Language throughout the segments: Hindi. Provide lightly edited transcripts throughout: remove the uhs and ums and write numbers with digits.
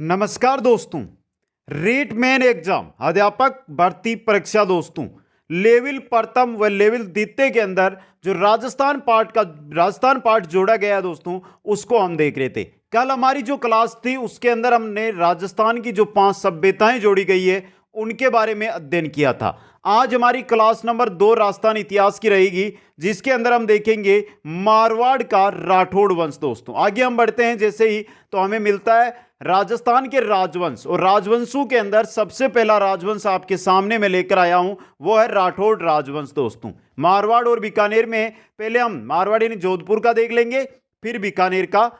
नमस्कार दोस्तों। रीट मेन एग्जाम अध्यापक भर्ती परीक्षा दोस्तों लेवल प्रथम व लेवल द्वितीय के अंदर जो राजस्थान पार्ट जोड़ा गया है दोस्तों, उसको हम देख रहे थे। कल हमारी जो क्लास थी उसके अंदर हमने राजस्थान की जो 5 सभ्यताएं जोड़ी गई है उनके बारे में अध्ययन किया था। आज हमारी क्लास नंबर 2 राजस्थान इतिहास की रहेगी, जिसके अंदर हम देखेंगे मारवाड़ का राठौड़ वंश दोस्तों। आगे हम बढ़ते हैं जैसे ही तो हमें मिलता है राजस्थान के राजवंश, और राजवंशों के अंदर सबसे पहला राजवंश आपके सामने मैं लेकर आया हूं, वो है राठौड़ राजवंश दोस्तों। मारवाड़ और बीकानेर में पहले हम मारवाड़ यानी जोधपुर का देख लेंगे, फिर बीकानेर का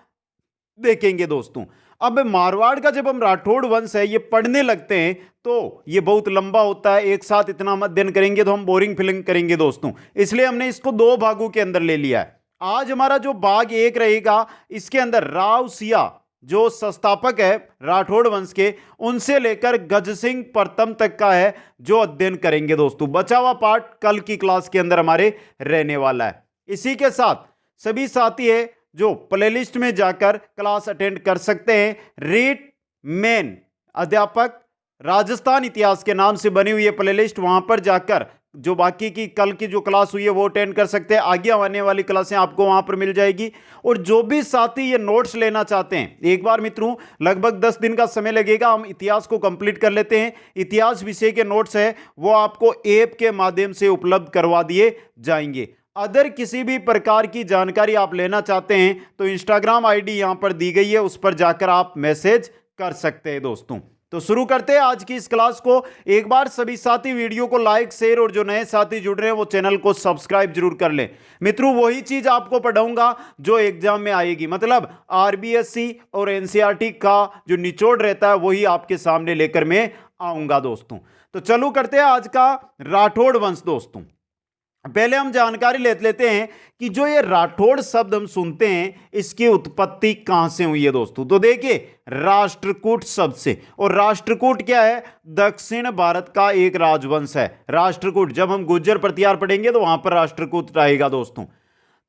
देखेंगे दोस्तों। अब मारवाड़ का जब हम राठौड़ वंश है ये पढ़ने लगते हैं तो ये बहुत लंबा होता है, एक साथ इतना अध्ययन करेंगे तो हम बोरिंग फीलिंग करेंगे दोस्तों, इसलिए हमने इसको 2 भागों के अंदर ले लिया है। आज हमारा जो भाग 1 रहेगा, इसके अंदर राव सिया जो संस्थापक है राठौड़ वंश के, उनसे लेकर गजसिंह प्रथम तक का है जो अध्ययन करेंगे दोस्तों। बचा हुआ पार्ट कल की क्लास के अंदर हमारे रहने वाला है। इसी के साथ सभी साथी है जो प्लेलिस्ट में जाकर क्लास अटेंड कर सकते हैं। रीट मेन अध्यापक राजस्थान इतिहास के नाम से बनी हुई है प्लेलिस्ट, वहां पर जाकर जो बाकी की कल की जो क्लास हुई है वो अटेंड कर सकते हैं। आगे आने वाली क्लासें आपको वहां पर मिल जाएगी। और जो भी साथी ये नोट्स लेना चाहते हैं, एक बार मित्रों लगभग 10 दिन का समय लगेगा, हम इतिहास को कंप्लीट कर लेते हैं। इतिहास विषय के नोट्स है वो आपको ऐप के माध्यम से उपलब्ध करवा दिए जाएंगे। अदर किसी भी प्रकार की जानकारी आप लेना चाहते हैं तो इंस्टाग्राम आईडी यहां पर दी गई है, उस पर जाकर आप मैसेज कर सकते हैं दोस्तों। तो शुरू करते हैं आज की इस क्लास को। एक बार सभी साथी वीडियो को लाइक शेयर, और जो नए साथी जुड़ रहे हैं वो चैनल को सब्सक्राइब जरूर कर लें। मित्रों वही चीज आपको पढ़ाऊंगा जो एग्जाम में आएगी, मतलब आरबीएससी और एनसीईआरटी का जो निचोड़ रहता है वही आपके सामने लेकर मैं आऊंगा दोस्तों। तो चलो करते हैं आज का राठौड़ वंश दोस्तों। पहले हम जानकारी ले लेते हैं कि जो ये राठौड़ शब्द हम सुनते हैं इसकी उत्पत्ति कहां से हुई है दोस्तों। तो देखिए राष्ट्रकूट शब्द से, और राष्ट्रकूट क्या है? दक्षिण भारत का एक राजवंश है राष्ट्रकूट। जब हम गुर्जर प्रतिहार पढ़ेंगे तो वहां पर राष्ट्रकूट आएगा दोस्तों।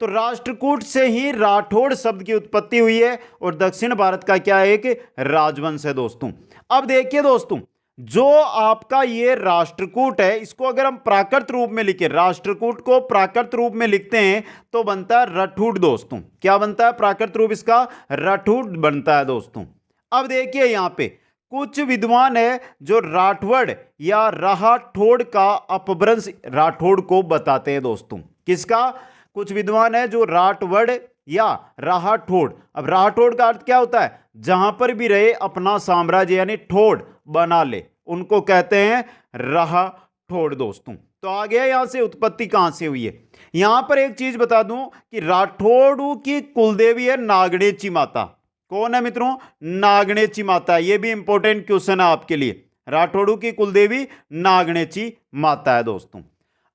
तो राष्ट्रकूट से ही राठौड़ शब्द की उत्पत्ति हुई है, और दक्षिण भारत का क्या एक राजवंश है दोस्तों। अब देखिए दोस्तों, जो आपका ये राष्ट्रकूट है इसको अगर हम प्राकृत रूप में लिखें, राष्ट्रकूट को प्राकृत रूप में लिखते हैं तो बनता है रठूड़ दोस्तों। क्या बनता है प्राकृत रूप इसका? रठूड़ बनता है दोस्तों। अब देखिए यहां पे कुछ विद्वान है जो राठौड़ या राठौड़ का अपभ्रंश राठौड़ को बताते हैं दोस्तों। किसका? कुछ विद्वान है जो राठौड़ या राठौड़। अब राठौड़ का अर्थ क्या होता है? जहां पर भी रहे अपना साम्राज्य यानी ठोड़ बना ले, उनको कहते हैं राठौड़ दोस्तों। तो आ गया यहां से उत्पत्ति कहां से हुई है। यहां पर एक चीज बता दूं कि राठौड़ की कुलदेवी है नागणेची माता। कौन है मित्रों? नागणेची माता। यह भी इंपॉर्टेंट क्वेश्चन है आपके लिए। राठौड़ की कुलदेवी नागणेची माता है दोस्तों।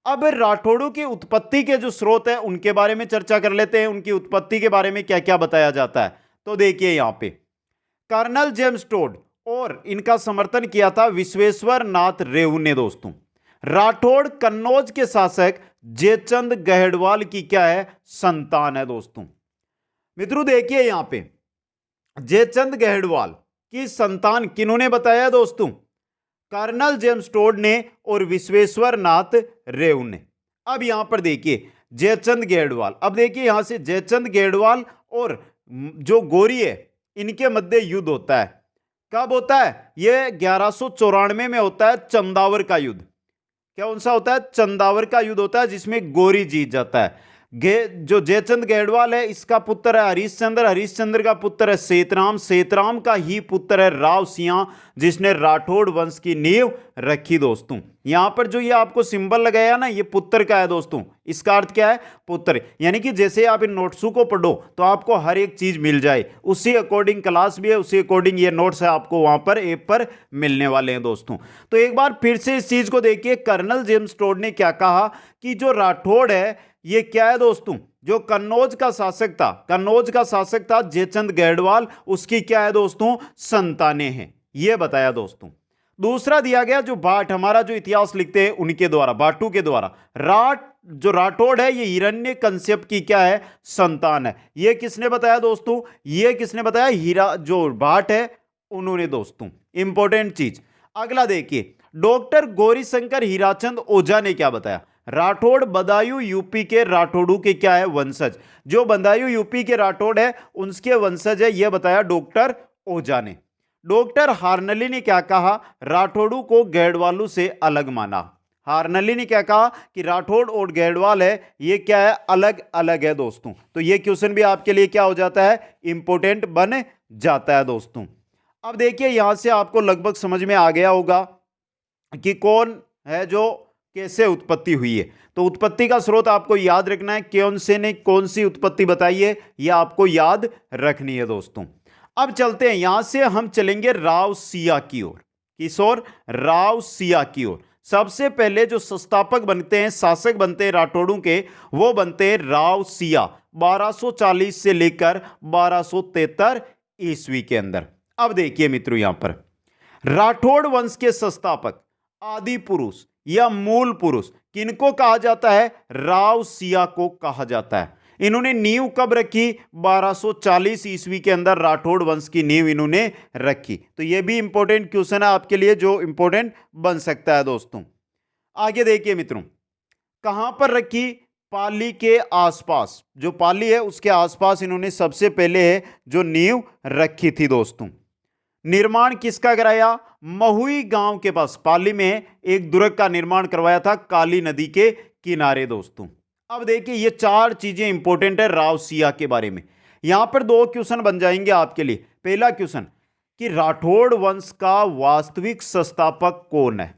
अब राठौड़ों की उत्पत्ति के जो स्रोत है उनके बारे में चर्चा कर लेते हैं। उनकी उत्पत्ति के बारे में क्या क्या बताया जाता है। तो देखिए यहां पे कर्नल जेम्स टोड और इनका समर्थन किया था विश्वेश्वर नाथ रेऊ ने दोस्तों। राठौड़ कन्नौज के शासक जयचंद गहड़वाल की क्या है? संतान है दोस्तों। मित्रों देखिए यहां पे जयचंद गहड़वाल की संतान किन्होंने बताया दोस्तों? कर्नल जेम्स टोड ने और विश्वेश्वर नाथ रेऊ ने। अब यहां पर देखिए जयचंद गहड़वाल, अब देखिए यहां से जयचंद गहड़वाल और जो गोरी है इनके मध्य युद्ध होता है। कब होता है? यह 1194 में होता है चंदावर का युद्ध। क्या कौन सा होता है? चंदावर का युद्ध होता है जिसमें गोरी जीत जाता है। जो जयचंद गहड़वाल है इसका पुत्र है हरिश्चंद्र, हरिश्चंद्र का पुत्र है सेतराम, सेतराम का ही पुत्र है राव सिंह जिसने राठौड़ वंश की नींव रखी दोस्तों। यहां पर जो ये आपको सिंबल लगाया ना, ये पुत्र का है दोस्तों। इसका अर्थ क्या है? पुत्र। यानी कि जैसे आप इन नोट्सों को पढ़ो तो आपको हर एक चीज मिल जाए, उसी अकॉर्डिंग क्लास भी है, उसी अकॉर्डिंग ये नोट्स है आपको वहां पर ऐप पर मिलने वाले हैं दोस्तों। तो एक बार फिर से इस चीज को देखिए, कर्नल जेम्स टोड ने क्या कहा कि जो राठौड़ है ये क्या है दोस्तों? जो कन्नौज का शासक था, कन्नौज का शासक था जयचंद गहड़वाल, उसकी क्या है दोस्तों? संतानें हैं, ये बताया दोस्तों। दूसरा दिया गया जो भाट, हमारा जो इतिहास लिखते हैं उनके द्वारा, भाटू के द्वारा, जो राठौड़ है ये हिरण्य कश्यप की क्या है? संतान है। ये किसने बताया दोस्तों? ये किसने बताया? हीरा जो भाट है उन्होंने दोस्तों। इंपॉर्टेंट चीज। अगला देखिए, डॉक्टर गौरीशंकर हीराचंद ओझा ने क्या बताया? राठौड़ बदायूं यूपी के राठौड़ों के क्या है? वंशज। जो बदायूं यूपी के राठौड़ है उनके वंशज है, यह बताया डॉक्टर ओझा ने। डॉक्टर हार्नली ने क्या कहा? राठौड़ों को गैडवालों से अलग माना। हार्नली ने क्या कहा कि राठौड़ और गैडवाल है ये क्या है? अलग अलग है दोस्तों। तो ये क्वेश्चन भी आपके लिए क्या हो जाता है? इंपॉर्टेंट बन जाता है दोस्तों। अब देखिए यहां से आपको लगभग समझ में आ गया होगा कि कौन है जो कैसे उत्पत्ति हुई है। तो उत्पत्ति का स्रोत आपको याद रखना है, कौन से ने कौन सी उत्पत्ति बताई है यह आपको याद रखनी है दोस्तों। अब चलते हैं यहां से, हम चलेंगे राव सिया की ओर। किस ओर? राव सिया की ओर। सबसे पहले जो संस्थापक बनते हैं, शासक बनते हैं राठौड़ों के, वो बनते हैं राव सिया 1240 से लेकर 1273 ईस्वी के अंदर। अब देखिए मित्रों, यहां पर राठौड़ वंश के संस्थापक आदि पुरुष या मूल पुरुष किनको कहा जाता है? राव सिया को कहा जाता है। इन्होंने नींव कब रखी? 1240 ईस्वी के अंदर राठौड़ वंश की नींव इन्होंने रखी। तो यह भी इंपॉर्टेंट क्वेश्चन है आपके लिए जो इंपॉर्टेंट बन सकता है दोस्तों। आगे देखिए मित्रों, कहां पर रखी? पाली के आसपास। जो पाली है उसके आसपास इन्होंने सबसे पहले है जो नींव रखी थी दोस्तों। निर्माण किसका कराया? महुई गांव के पास पाली में एक दुर्ग का निर्माण करवाया था, काली नदी के किनारे दोस्तों। अब देखिए ये चार चीजें इंपॉर्टेंट है राव सिया के बारे में। यहां पर दो क्वेश्चन बन जाएंगे आपके लिए। पहला क्वेश्चन कि राठौड़ वंश का वास्तविक संस्थापक कौन है?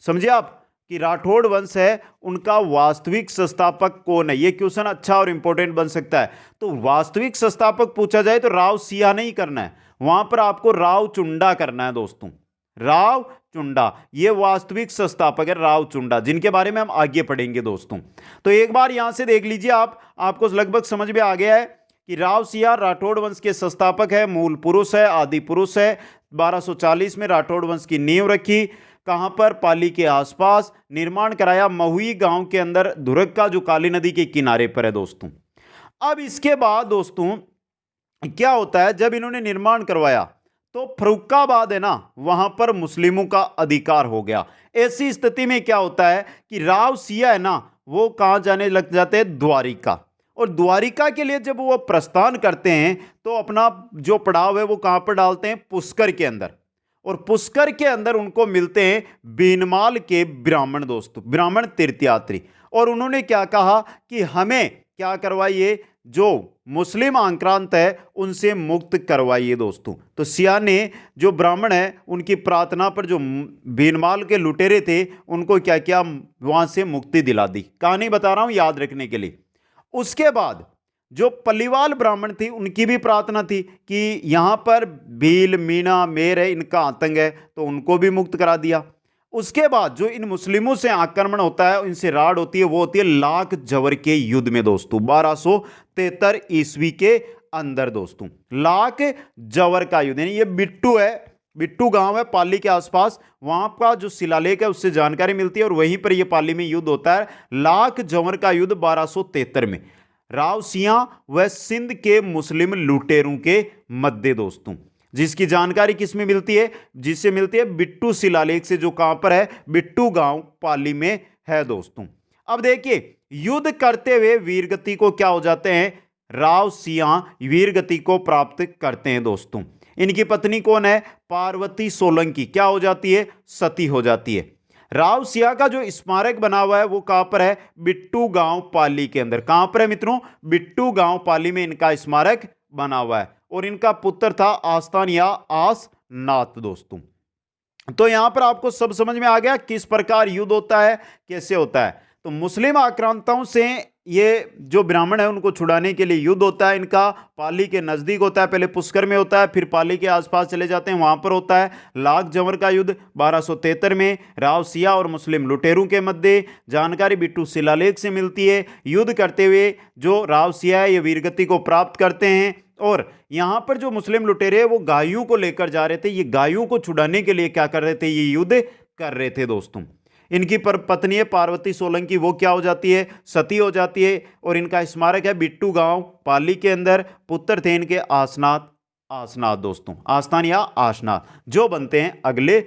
समझे आप कि राठौड़ वंश है उनका वास्तविक संस्थापक कौन है? यह क्वेश्चन अच्छा और इंपॉर्टेंट बन सकता है। तो वास्तविक संस्थापक पूछा जाए तो राव सिया नहीं करना है, वहां पर आपको राव चुंडा करना है दोस्तों। राव चुंडा ये वास्तविक संस्थापक है, राव चुंडा, जिनके बारे में हम आगे पढ़ेंगे दोस्तों। तो एक बार यहां से देख लीजिए आपको लगभग समझ में आ गया है कि राव सिया राठौड़ वंश के संस्थापक है, मूल पुरुष है, आदि पुरुष है। 1240 में राठौड़ वंश की नींव रखी। कहां पर? पाली के आसपास। निर्माण कराया महुई गांव के अंदर, दुर्ग का, जो काली नदी के किनारे पर है दोस्तों। अब इसके बाद दोस्तों क्या होता है, जब इन्होंने निर्माण करवाया तो फर्रुखाबाद है ना, वहां पर मुस्लिमों का अधिकार हो गया। ऐसी स्थिति में क्या होता है कि राव सिया है ना, वो कहां जाने लग जाते हैं? द्वारिका। और द्वारिका के लिए जब वो प्रस्थान करते हैं तो अपना जो पड़ाव है वो कहां पर डालते हैं? पुष्कर के अंदर। और पुष्कर के अंदर उनको मिलते हैं बीनमाल के ब्राह्मण दोस्तों, ब्राह्मण तीर्थयात्री। और उन्होंने क्या कहा कि हमें क्या करवाइए? जो मुस्लिम आक्रांत है उनसे मुक्त करवाइए दोस्तों। तो सिया ने जो ब्राह्मण है उनकी प्रार्थना पर जो बीनमाल के लुटेरे थे उनको क्या किया? वहां से मुक्ति दिला दी। कहानी बता रहा हूं याद रखने के लिए। उसके बाद जो पल्लीवाल ब्राह्मण थी उनकी भी प्रार्थना थी कि यहां पर भील, मीणा, मेर है, इनका आतंक है, तो उनको भी मुक्त करा दिया। उसके बाद जो इन मुस्लिमों से आक्रमण होता है, इनसे राड़ होती है, वो होती है लाख जवर के युद्ध में दोस्तों, 1273 ईस्वी के अंदर दोस्तों। लाख जवर का युद्ध, यानी ये बिट्टू है, बिट्टू गांव है पाली के आसपास, वहां का जो शिलालेख है उससे जानकारी मिलती है और वहीं पर यह पाली में युद्ध होता है, लाख जवर का युद्ध 1273 में राव सिया व सिंध के मुस्लिम लुटेरों के मध्य दोस्तों। जिसकी जानकारी किस में मिलती है? जिससे मिलती है बिट्टू शिलालेख से, जो कहां पर है? बिट्टू गांव पाली में है दोस्तों। अब देखिए युद्ध करते हुए वीरगति को क्या हो जाते हैं? राव सिया वीरगति को प्राप्त करते हैं दोस्तों। इनकी पत्नी कौन है? पार्वती सोलंकी क्या हो जाती है? सती हो जाती है। राव सिया का जो स्मारक बना हुआ है वो कहां पर है? बिट्टू गांव पाली के अंदर। कहां पर है मित्रों? बिट्टू गांव पाली में इनका स्मारक बना हुआ है। और इनका पुत्र था आस्तान या आसनाथ दोस्तों। तो यहां पर आपको सब समझ में आ गया किस प्रकार युद्ध होता है, कैसे होता है। तो मुस्लिम आक्रांताओं से ये जो ब्राह्मण है उनको छुड़ाने के लिए युद्ध होता है इनका, पाली के नजदीक होता है, पहले पुष्कर में होता है, फिर पाली के आसपास चले जाते हैं, वहां पर होता है लाख जवर का युद्ध 1273 में राव सिया और मुस्लिम लुटेरों के मध्य। जानकारी बिट्टू शिलालेख से मिलती है। युद्ध करते हुए जो राव सिया है ये वीरगति को प्राप्त करते हैं। और यहां पर जो मुस्लिम लुटेरे वो गायों को लेकर जा रहे थे, ये गायों को छुड़ाने के लिए क्या कर रहे थे? ये युद्ध कर रहे थे दोस्तों। इनकी पत्नी है पार्वती सोलंकी, वो क्या हो जाती है? सती हो जाती है। और इनका स्मारक है बिट्टू गांव पाली के अंदर। पुत्र थे इनके आसनाथ, आसनाथ दोस्तों, आस्थान या आसनाथ, जो बनते हैं अगले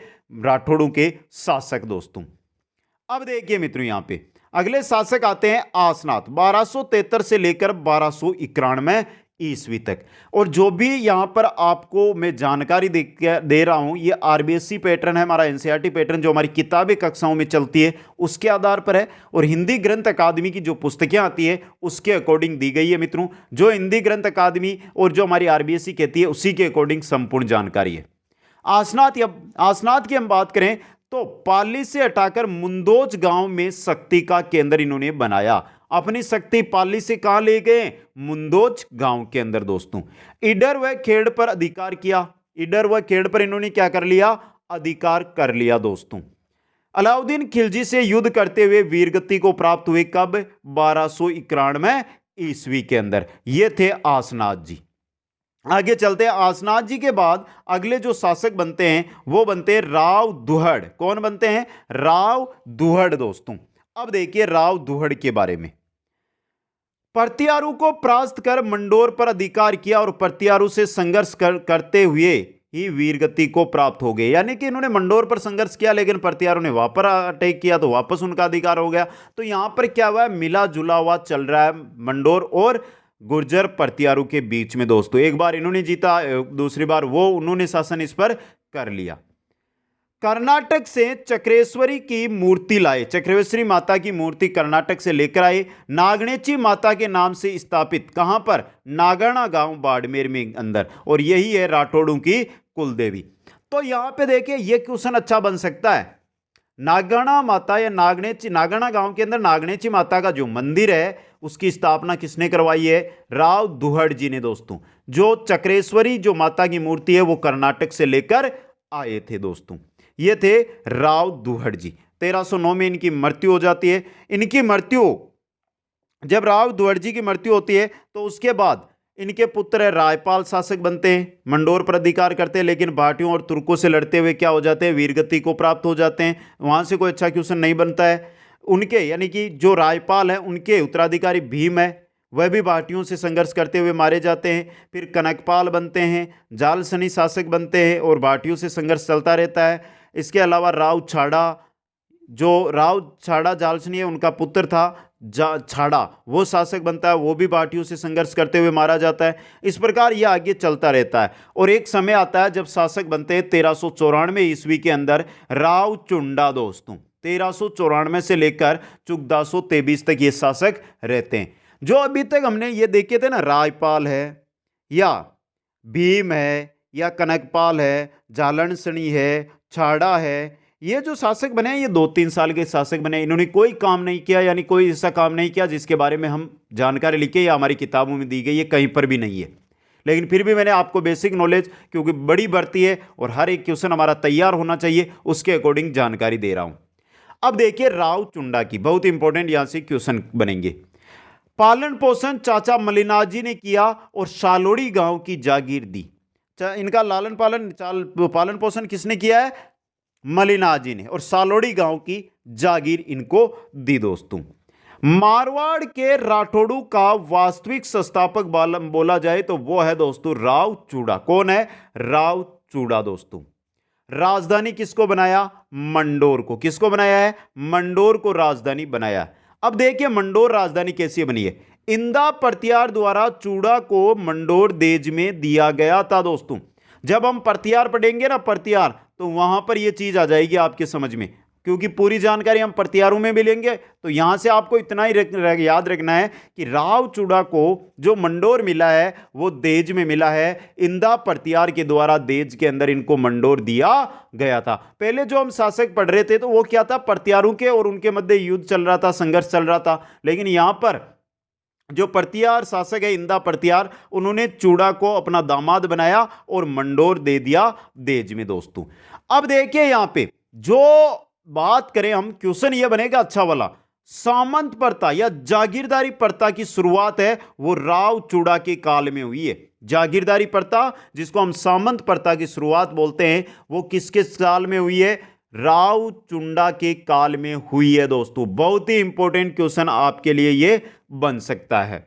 राठौड़ों के शासक दोस्तों। अब देखिए मित्रों, यहां पे अगले शासक आते हैं आसनाथ, 1273 से लेकर 1291 ईस्वी तक। और जो भी यहां पर आपको मैं जानकारी दे रहा हूं, ये आरबीएससी पैटर्न है, हमारा एनसीईआरटी पैटर्न जो हमारी किताबी कक्षाओं में चलती है उसके आधार पर है, और हिंदी ग्रंथ अकादमी की जो पुस्तकें आती है उसके अकॉर्डिंग दी गई है मित्रों। जो हिंदी ग्रंथ अकादमी और जो हमारी आरबीएससी कहती है उसी के अकॉर्डिंग संपूर्ण जानकारी है। आसनाथ की हम बात करें तो पाली से हटाकर मुंदोज गांव में शक्ति का केंद्र इन्होंने बनाया। अपनी शक्ति पाली से कहां ले गए? मुंदोज गांव के अंदर दोस्तों। इडर व खेड़ पर अधिकार किया, इडर व खेड़ पर इन्होंने क्या कर लिया? अधिकार कर लिया दोस्तों। अलाउद्दीन खिलजी से युद्ध करते हुए वीरगति को प्राप्त हुए कब? 1291 ईस्वी के अंदर। ये थे आसनाथ जी। आगे चलते हैं, आसनाथ जी के बाद अगले जो शासक बनते हैं वो बनते हैं राव दुहड़। कौन बनते हैं? राव दुहड़ दोस्तों। अब देखिए राव दुहड़ के बारे में। प्रत्यारू को परास्त कर मंडोर पर अधिकार किया और प्रत्यारू से संघर्ष करते हुए ही वीरगति को प्राप्त हो गए। यानी कि इन्होंने मंडोर पर संघर्ष किया लेकिन प्रत्यारू ने वहां पर अटैक किया तो वापस उनका अधिकार हो गया। तो यहां पर क्या हुआ? मिला जुला हुआ चल रहा है मंडोर और गुर्जर प्रत्यारू के बीच में दोस्तों। एक बार इन्होंने जीता, दूसरी बार वो उन्होंने शासन इस पर कर लिया। कर्नाटक से चक्रेश्वरी की मूर्ति लाए, चक्रेश्वरी माता की मूर्ति कर्नाटक से लेकर आए, नागणेची माता के नाम से स्थापित। कहां पर? नागणा गांव बाड़मेर में अंदर, और यही है राठौड़ों की कुलदेवी। तो यहां पे देखिए ये क्वेश्चन अच्छा बन सकता है। नागणा माता या नागणेची, नागणा गांव के अंदर नागणेची माता का जो मंदिर है उसकी स्थापना किसने करवाई है? राव दुहड़ जी ने दोस्तों। जो चक्रेश्वरी जो माता की मूर्ति है वो कर्नाटक से लेकर आए थे दोस्तों। ये थे राव दुहड़ जी। 1309 में इनकी मृत्यु हो जाती है। इनकी मृत्यु, जब राव दुहड़ जी की मृत्यु होती है तो उसके बाद इनके पुत्र रायपाल शासक बनते हैं, मंडोर पर अधिकार करते हैं, लेकिन भाटियों और तुर्कों से लड़ते हुए क्या हो जाते हैं? वीरगति को प्राप्त हो जाते हैं। वहां से कोई अच्छा क्वेश्चन नहीं बनता है। उनके यानी कि जो रायपाल है उनके उत्तराधिकारी भीम है, वह भी भाटियों से संघर्ष करते हुए मारे जाते हैं। फिर कनकपाल बनते हैं, जालसनी शासक बनते हैं और भाटियों से संघर्ष चलता रहता है। इसके अलावा राव छाड़ा, जो राव छाड़ा जालसनी है उनका पुत्र था छाड़ा, वो शासक बनता है, वो भी भाटियों से संघर्ष करते हुए मारा जाता है। इस प्रकार यह आगे चलता रहता है। और एक समय आता है जब शासक बनते हैं 1394 ईस्वी के अंदर राव चुंडा दोस्तों। 1394 से लेकर 1423 तक ये शासक रहते हैं। जो अभी तक हमने ये देखे थे ना, रायपाल है या भीम है या कनकपाल है, जालनसनी है, छाड़ा है, ये जो शासक बने ये 2-3 साल के शासक बने। इन्होंने कोई काम नहीं किया, यानी कोई ऐसा काम नहीं किया जिसके बारे में हम जानकारी लिखे या हमारी किताबों में दी गई है, कहीं पर भी नहीं है। लेकिन फिर भी मैंने आपको बेसिक नॉलेज, क्योंकि बड़ी भर्ती है और हर एक क्वेश्चन हमारा तैयार होना चाहिए, उसके अकॉर्डिंग जानकारी दे रहा हूं। अब देखिए राव चुंडा की, बहुत इंपॉर्टेंट यहां से क्वेश्चन बनेंगे। पालन पोषण चाचा मलिनाथ जी ने किया और सालोड़ी गांव की जागीर दी। इनका पालन पोषण किसने किया है? मलिनाथ जी ने, और सालोड़ी गांव की जागीर इनको दी दोस्तों। मारवाड़ के राठौड़ों का वास्तविक संस्थापक बोला जाए तो वो है दोस्तों राव चूड़ा। कौन है? राव चूड़ा दोस्तों। राजधानी किसको बनाया? मंडोर को। किसको बनाया है? मंडोर को राजधानी बनाया। अब देखिए मंडोर राजधानी कैसी बनी है। इंदा प्रत्यार द्वारा चूड़ा को मंडोर देज में दिया गया था दोस्तों। जब हम प्रत्यार पढ़ेंगे ना, प्रत्यार, तो वहां पर यह चीज आ जाएगी आपके समझ में, क्योंकि पूरी जानकारी हम प्रत्यारों में भी लेंगे। तो यहां से आपको इतना ही याद रखना है कि राव चूड़ा को जो मंडोर मिला है वो देज में मिला है। इंदा प्रत्यार के द्वारा देज के अंदर इनको मंडोर दिया गया था। पहले जो हम शासक पढ़ रहे थे तो वो क्या था? प्रत्यारों के और उनके मध्य युद्ध चल रहा था, संघर्ष चल रहा था। लेकिन यहां पर जो प्रत्यार शासक है इंदा प्रत्यार, उन्होंने चूड़ा को अपना दामाद बनाया और मंडोर दे दिया देज में दोस्तों। अब देखिए यहां पे जो बात करें हम, क्वेश्चन ये बनेगा अच्छा वाला। सामंत प्रथा या जागीरदारी प्रथा की शुरुआत है वो राव चूड़ा के काल में हुई है। जागीरदारी प्रथा जिसको हम सामंत प्रथा की शुरुआत बोलते हैं वो किसके साल में हुई है? राव चुंडा के काल में हुई है दोस्तों। बहुत ही इंपॉर्टेंट क्वेश्चन आपके लिए ये बन सकता है।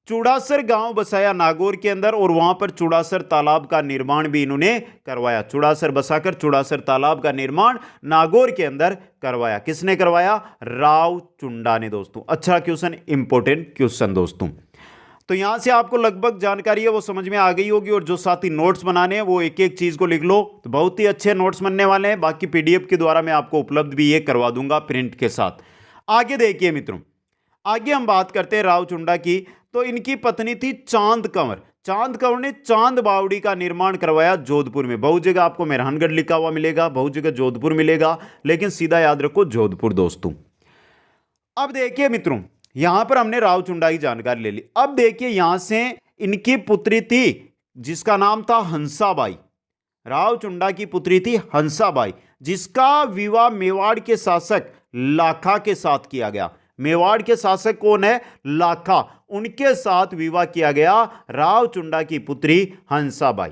चूड़ासर गांव बसाया नागौर के अंदर और वहां पर चूड़ासर तालाब का निर्माण भी इन्होंने करवाया। चूड़ासर बसाकर चूड़ासर तालाब का निर्माण नागौर के अंदर करवाया। किसने करवाया? राव चुंडा ने दोस्तों। अच्छा क्वेश्चन, इंपॉर्टेंट क्वेश्चन दोस्तों। तो यहां से आपको लगभग जानकारी है वो समझ में आ गई होगी, और जो साथ ही नोट्स बनाने हैं वो एक एक चीज को लिख लो, तो बहुत ही अच्छे नोट्स बनने वाले हैं। बाकी पीडीएफ के द्वारा मैं आपको उपलब्ध भी ये करवा दूंगा प्रिंट के साथ। आगे देखिए मित्रों, आगे हम बात करते हैं राव चुंडा की। तो इनकी पत्नी थी चांद कंवर। चांद कंवर ने चांद बावड़ी का निर्माण करवाया जोधपुर में। बहुत जगह आपको मेहरानगढ़ लिखा हुआ मिलेगा, बहुत जगह जोधपुर मिलेगा, लेकिन सीधा याद रखो जोधपुर दोस्तों। अब देखिए मित्रों, यहां पर हमने राव चुंडा की जानकारी ले ली। अब देखिए यहां से इनकी पुत्री थी जिसका नाम था हंसाबाई। राव चुंडा की पुत्री थी हंसाबाई, जिसका विवाह मेवाड़ के शासक लाखा के साथ किया गया। मेवाड़ के शासक कौन है? लाखा। उनके साथ विवाह किया गया राव चुंडा की पुत्री हंसाबाई।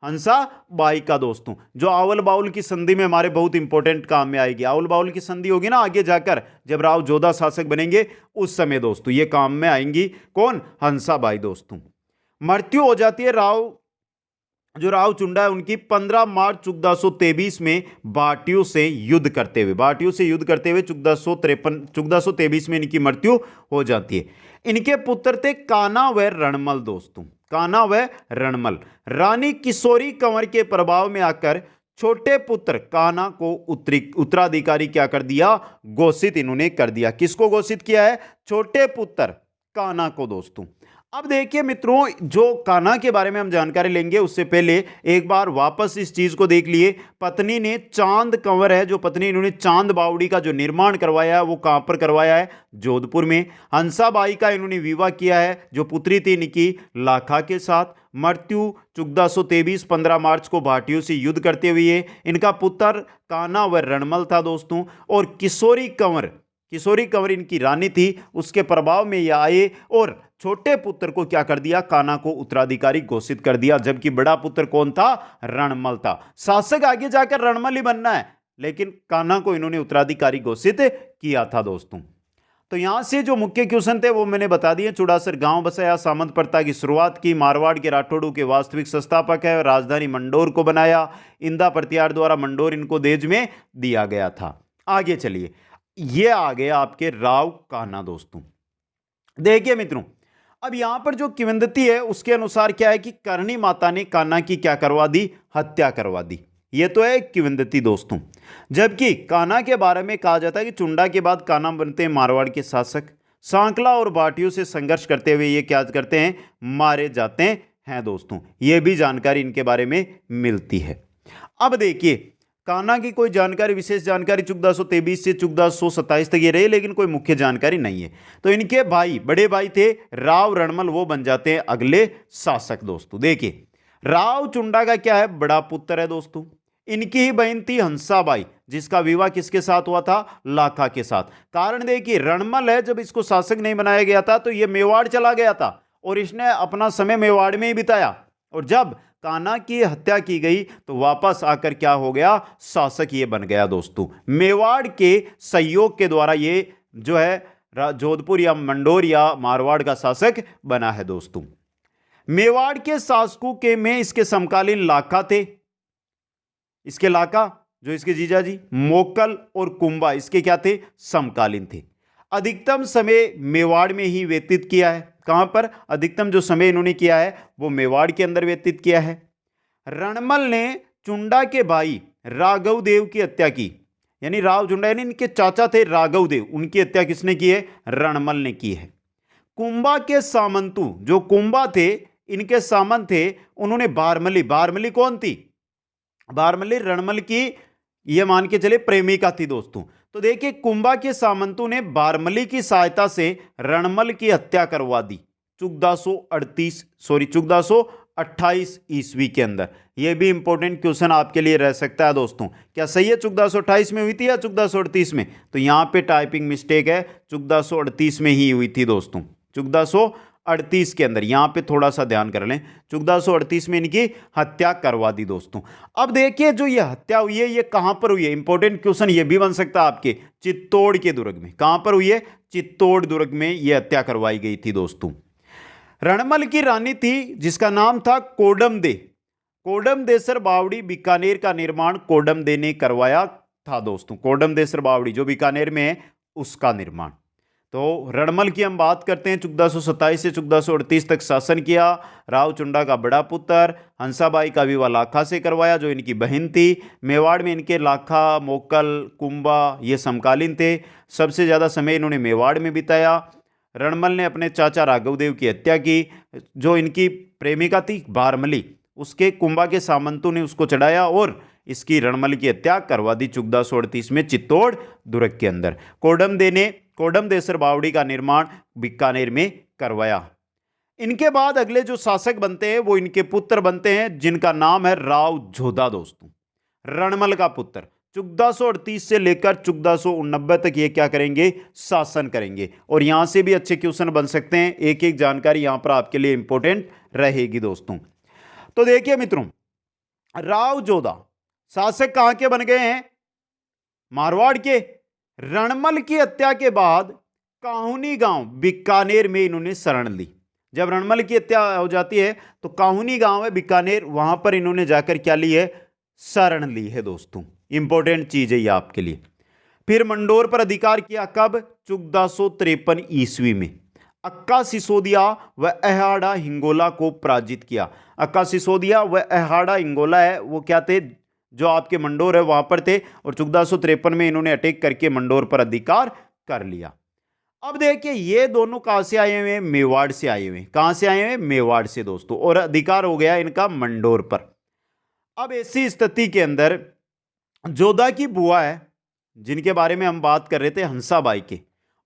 हंसाबाई का दोस्तों, जो आवल बाउल की संधि में हमारे बहुत इंपॉर्टेंट काम में आएगी। आवल बाउल की संधि होगी ना आगे जाकर, जब राव जोधा शासक बनेंगे उस समय दोस्तों ये काम में आएंगी। कौन? हंसाबाई दोस्तों। मृत्यु हो जाती है राव चुंडा है उनकी 15 मार्च 1423 में बाटियों से युद्ध करते हुए। 1423 में इनकी मृत्यु हो जाती है। इनके पुत्र थे कान्हा व रणमल दोस्तों। कान्हा व रणमल। रानी किशोरी कंवर के प्रभाव में आकर छोटे पुत्र कान्हा को उत्तराधिकारी क्या कर दिया? घोषित इन्होंने कर दिया। किसको घोषित किया है? छोटे पुत्र कान्हा को दोस्तों। अब देखिए मित्रों, जो कान्हा के बारे में हम जानकारी लेंगे उससे पहले एक बार वापस इस चीज को देख लिए। पत्नी ने चांद कंवर है, जो पत्नी इन्होंने चांद बावड़ी का जो निर्माण करवाया है वो कहां पर करवाया है? जोधपुर में। हंसाबाई का इन्होंने विवाह किया है, जो पुत्री थी इनकी लाखा के साथ। मृत्यु 1423 15 मार्च को भाटियों से युद्ध करते हुए। इनका पुत्र कान्हा व रणमल था दोस्तों। और किशोरी कंवर इनकी रानी थी, उसके प्रभाव में ये आए और छोटे पुत्र को क्या कर दिया? कान्हा को उत्तराधिकारी घोषित कर दिया, जबकि बड़ा पुत्र कौन था? रणमल था। शासक आगे जाकर रणमल ही बनना है, लेकिन कान्हा को इन्होंने उत्तराधिकारी घोषित किया था दोस्तों। तो यहां से जो मुख्य क्वेश्चन थे वो मैंने बता दिए। चूड़ासर गांव बसाया, सामंत प्रथा की शुरुआत की, मारवाड़ के राठौड़ों के वास्तविक संस्थापक है, राजधानी मंडोर को बनाया, इंदा प्रतिहार द्वारा मंडोर इनको देज में दिया गया था। आगे चलिए, ये आ गया आपके राव कान्हा दोस्तों। देखिए मित्रों, अब यहां पर जो किंवदंती है उसके अनुसार क्या है कि करणी माता ने कान्हा की क्या करवा दी? हत्या करवा दी। ये तो है किंवदंती दोस्तों। जबकि कान्हा के बारे में कहा जाता है कि चुंडा के बाद कान्हा बनते हैं मारवाड़ के शासक। सांकला और बाटियों से संघर्ष करते हुए ये क्या करते हैं? मारे जाते हैं दोस्तों। ये भी जानकारी इनके बारे में मिलती है। अब देखिए, कान्हा की कोई जानकारी, विशेष जानकारी 1423 से 1427 तक ये रही, लेकिन कोई मुख्य जानकारी नहीं है। तो इनके भाई, बड़े भाई थे राव रणमल, वो बन जाते हैं अगले शासक दोस्तों। देखिए, राव चुंडा का क्या है? बड़ा पुत्र है दोस्तों। इनकी ही बहन थी हंसाबाई, जिसका विवाह किसके साथ हुआ था? लाखा के साथ। कारण देखिए, रणमल है, जब इसको शासक नहीं बनाया गया था तो ये मेवाड़ चला गया था और इसने अपना समय मेवाड़ में ही बिताया, और जब कान्हा की हत्या की गई तो वापस आकर क्या हो गया? शासक ये बन गया दोस्तों। मेवाड़ के सहयोग के द्वारा ये जो है जोधपुर या मंडोर या मारवाड़ का शासक बना है दोस्तों। मेवाड़ के शासकों के में इसके समकालीन लाखा थे। इसके लाखा, जो इसके जीजाजी मोकल और कुंभा, इसके क्या थे? समकालीन थे। अधिकतम समय मेवाड़ में ही व्यतीत किया है। कहां पर? अधिकतम जो समय इन्होंने किया है वो मेवाड़ के अंदर व्यतीत किया है। रणमल ने चुंडा के भाई राघव देव की हत्या की, यानी राव चुंडा यानी इनके चाचा थे राघव देव, उनकी हत्या किसने की है? रणमल ने की है। कुंभा के सामंतु, जो कुंभा थे इनके सामंत थे, उन्होंने बारमली कौन थी? बारमली रणमल की ये मान के चले प्रेमिका थी दोस्तों। तो देखिए, कुंभा के सामंतों ने बारमली की सहायता से रणमल की हत्या करवा दी 1428 ईस्वी के अंदर। यह भी इंपॉर्टेंट क्वेश्चन आपके लिए रह सकता है दोस्तों। क्या सही है 1428 में हुई थी या 1438 में? तो यहां पे टाइपिंग मिस्टेक है, 1438 में ही हुई थी दोस्तों। 1438 के अंदर, यहां पे थोड़ा सा ध्यान कर लें। 1438 में इनकी हत्या करवा दी दोस्तों। अब देखिए, जो ये हत्या हुई है ये कहां पर हुई है? इंपॉर्टेंट क्वेश्चन ये भी बन सकता है आपके। चित्तौड़ के दुर्ग में। कहां पर हुई है? चित्तौड़ दुर्ग में ये हत्या करवाई गई थी दोस्तों। रणमल की रानी थी जिसका नाम था कोडमदे। कोडमदेसर बावड़ी बीकानेर का निर्माण कोडमदे ने करवाया था दोस्तों। कोडमदेसर बावड़ी जो बीकानेर में है उसका निर्माण। तो रणमल की हम बात करते हैं, 1427 से 1438 तक शासन किया। रावचुंडा का बड़ा पुत्र, हंसाबाई का विवाह लाखा से करवाया जो इनकी बहन थी। मेवाड़ में इनके लाखा, मोकल, कुंभा ये समकालीन थे। सबसे ज़्यादा समय इन्होंने मेवाड़ में बिताया। रणमल ने अपने चाचा राघवदेव की हत्या की। जो इनकी प्रेमिका थी बारमली, उसके कुंभा के सामंतों ने उसको चढ़ाया और इसकी रणमल की हत्या करवा दी 1438 में चित्तौड़ दुर्ग के अंदर। कोडमदे ने कोडमदेसर बावड़ी का निर्माण बीकानेर में करवाया। इनके बाद अगले जो शासक बनते हैं वो इनके पुत्र बनते हैं जिनका नाम है राव जोधा दोस्तों। रणमल का पुत्र 1438 से लेकर 1489 तक ये क्या करेंगे, शासन करेंगे। और यहां से भी अच्छे क्वेश्चन बन सकते हैं, एक एक जानकारी यहां पर आपके लिए इंपॉर्टेंट रहेगी दोस्तों। तो देखिए मित्रों, राव जोधा शासक कहां के बन गए हैं, मारवाड़ के। रणमल की हत्या के बाद काहुनी गांव बीकानेर में इन्होंने शरण ली। जब रणमल की हत्या हो जाती है तो काहुनी गांव है बीकानेर, वहां पर इन्होंने जाकर क्या ली है, शरण ली है दोस्तों। इंपॉर्टेंट चीज है ये आपके लिए। फिर मंडोर पर अधिकार किया कब, 1453 ईस्वी में। अक्का सिसोदिया व अहाड़ा हिंगोला को पराजित किया। अक्का सिसोदिया व अहाड़ा हिंगोला है वो क्या थे, जो आपके मंडोर है वहां पर थे। और 1453 में इन्होंने अटैक करके मंडोर पर अधिकार कर लिया। अब देखिए ये दोनों कहां से आए हुए हैं, मेवाड़ से आए हुए हैं। कहां से आए हुए हैं, मेवाड़ से दोस्तों। और अधिकार हो गया इनका मंडोर पर। अब ऐसी स्थिति के अंदर जोधा की बुआ है जिनके बारे में हम बात कर रहे थे, हंसाबाई के,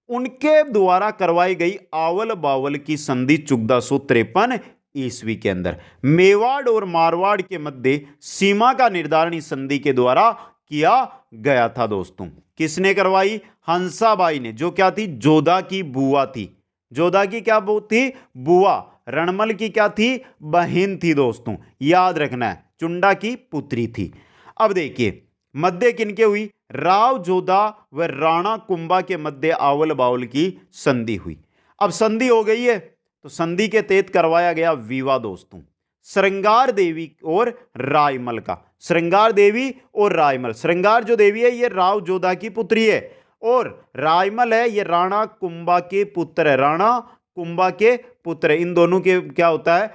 उनके द्वारा करवाई गई आवल बावल की संधि 1453 ईस्वी के अंदर मेवाड़ और मारवाड़ के मध्य सीमा का निर्धारण इस संधि के द्वारा किया गया था दोस्तों। किसने करवाई, हंसाबाई ने, जो क्या थी, जोधा की बुआ थी। जोधा की क्या थी, बुआ। रणमल की क्या थी, बहन थी दोस्तों, याद रखना है, चुंडा की पुत्री थी। अब देखिए मध्य किनके हुई, राव जोधा व राणा कुंभा के मध्य आवल बावल की संधि हुई। अब संधि हो गई है तो संधि के तहत करवाया गया विवाह दोस्तों, श्रृंगार देवी और रायमल का। श्रृंगार देवी और रायमल, श्रृंगार जो देवी है ये राव जोधा की पुत्री है और रायमल है ये राणा कुंभा के पुत्र है। राणा कुंभा के पुत्र, इन दोनों के क्या होता है,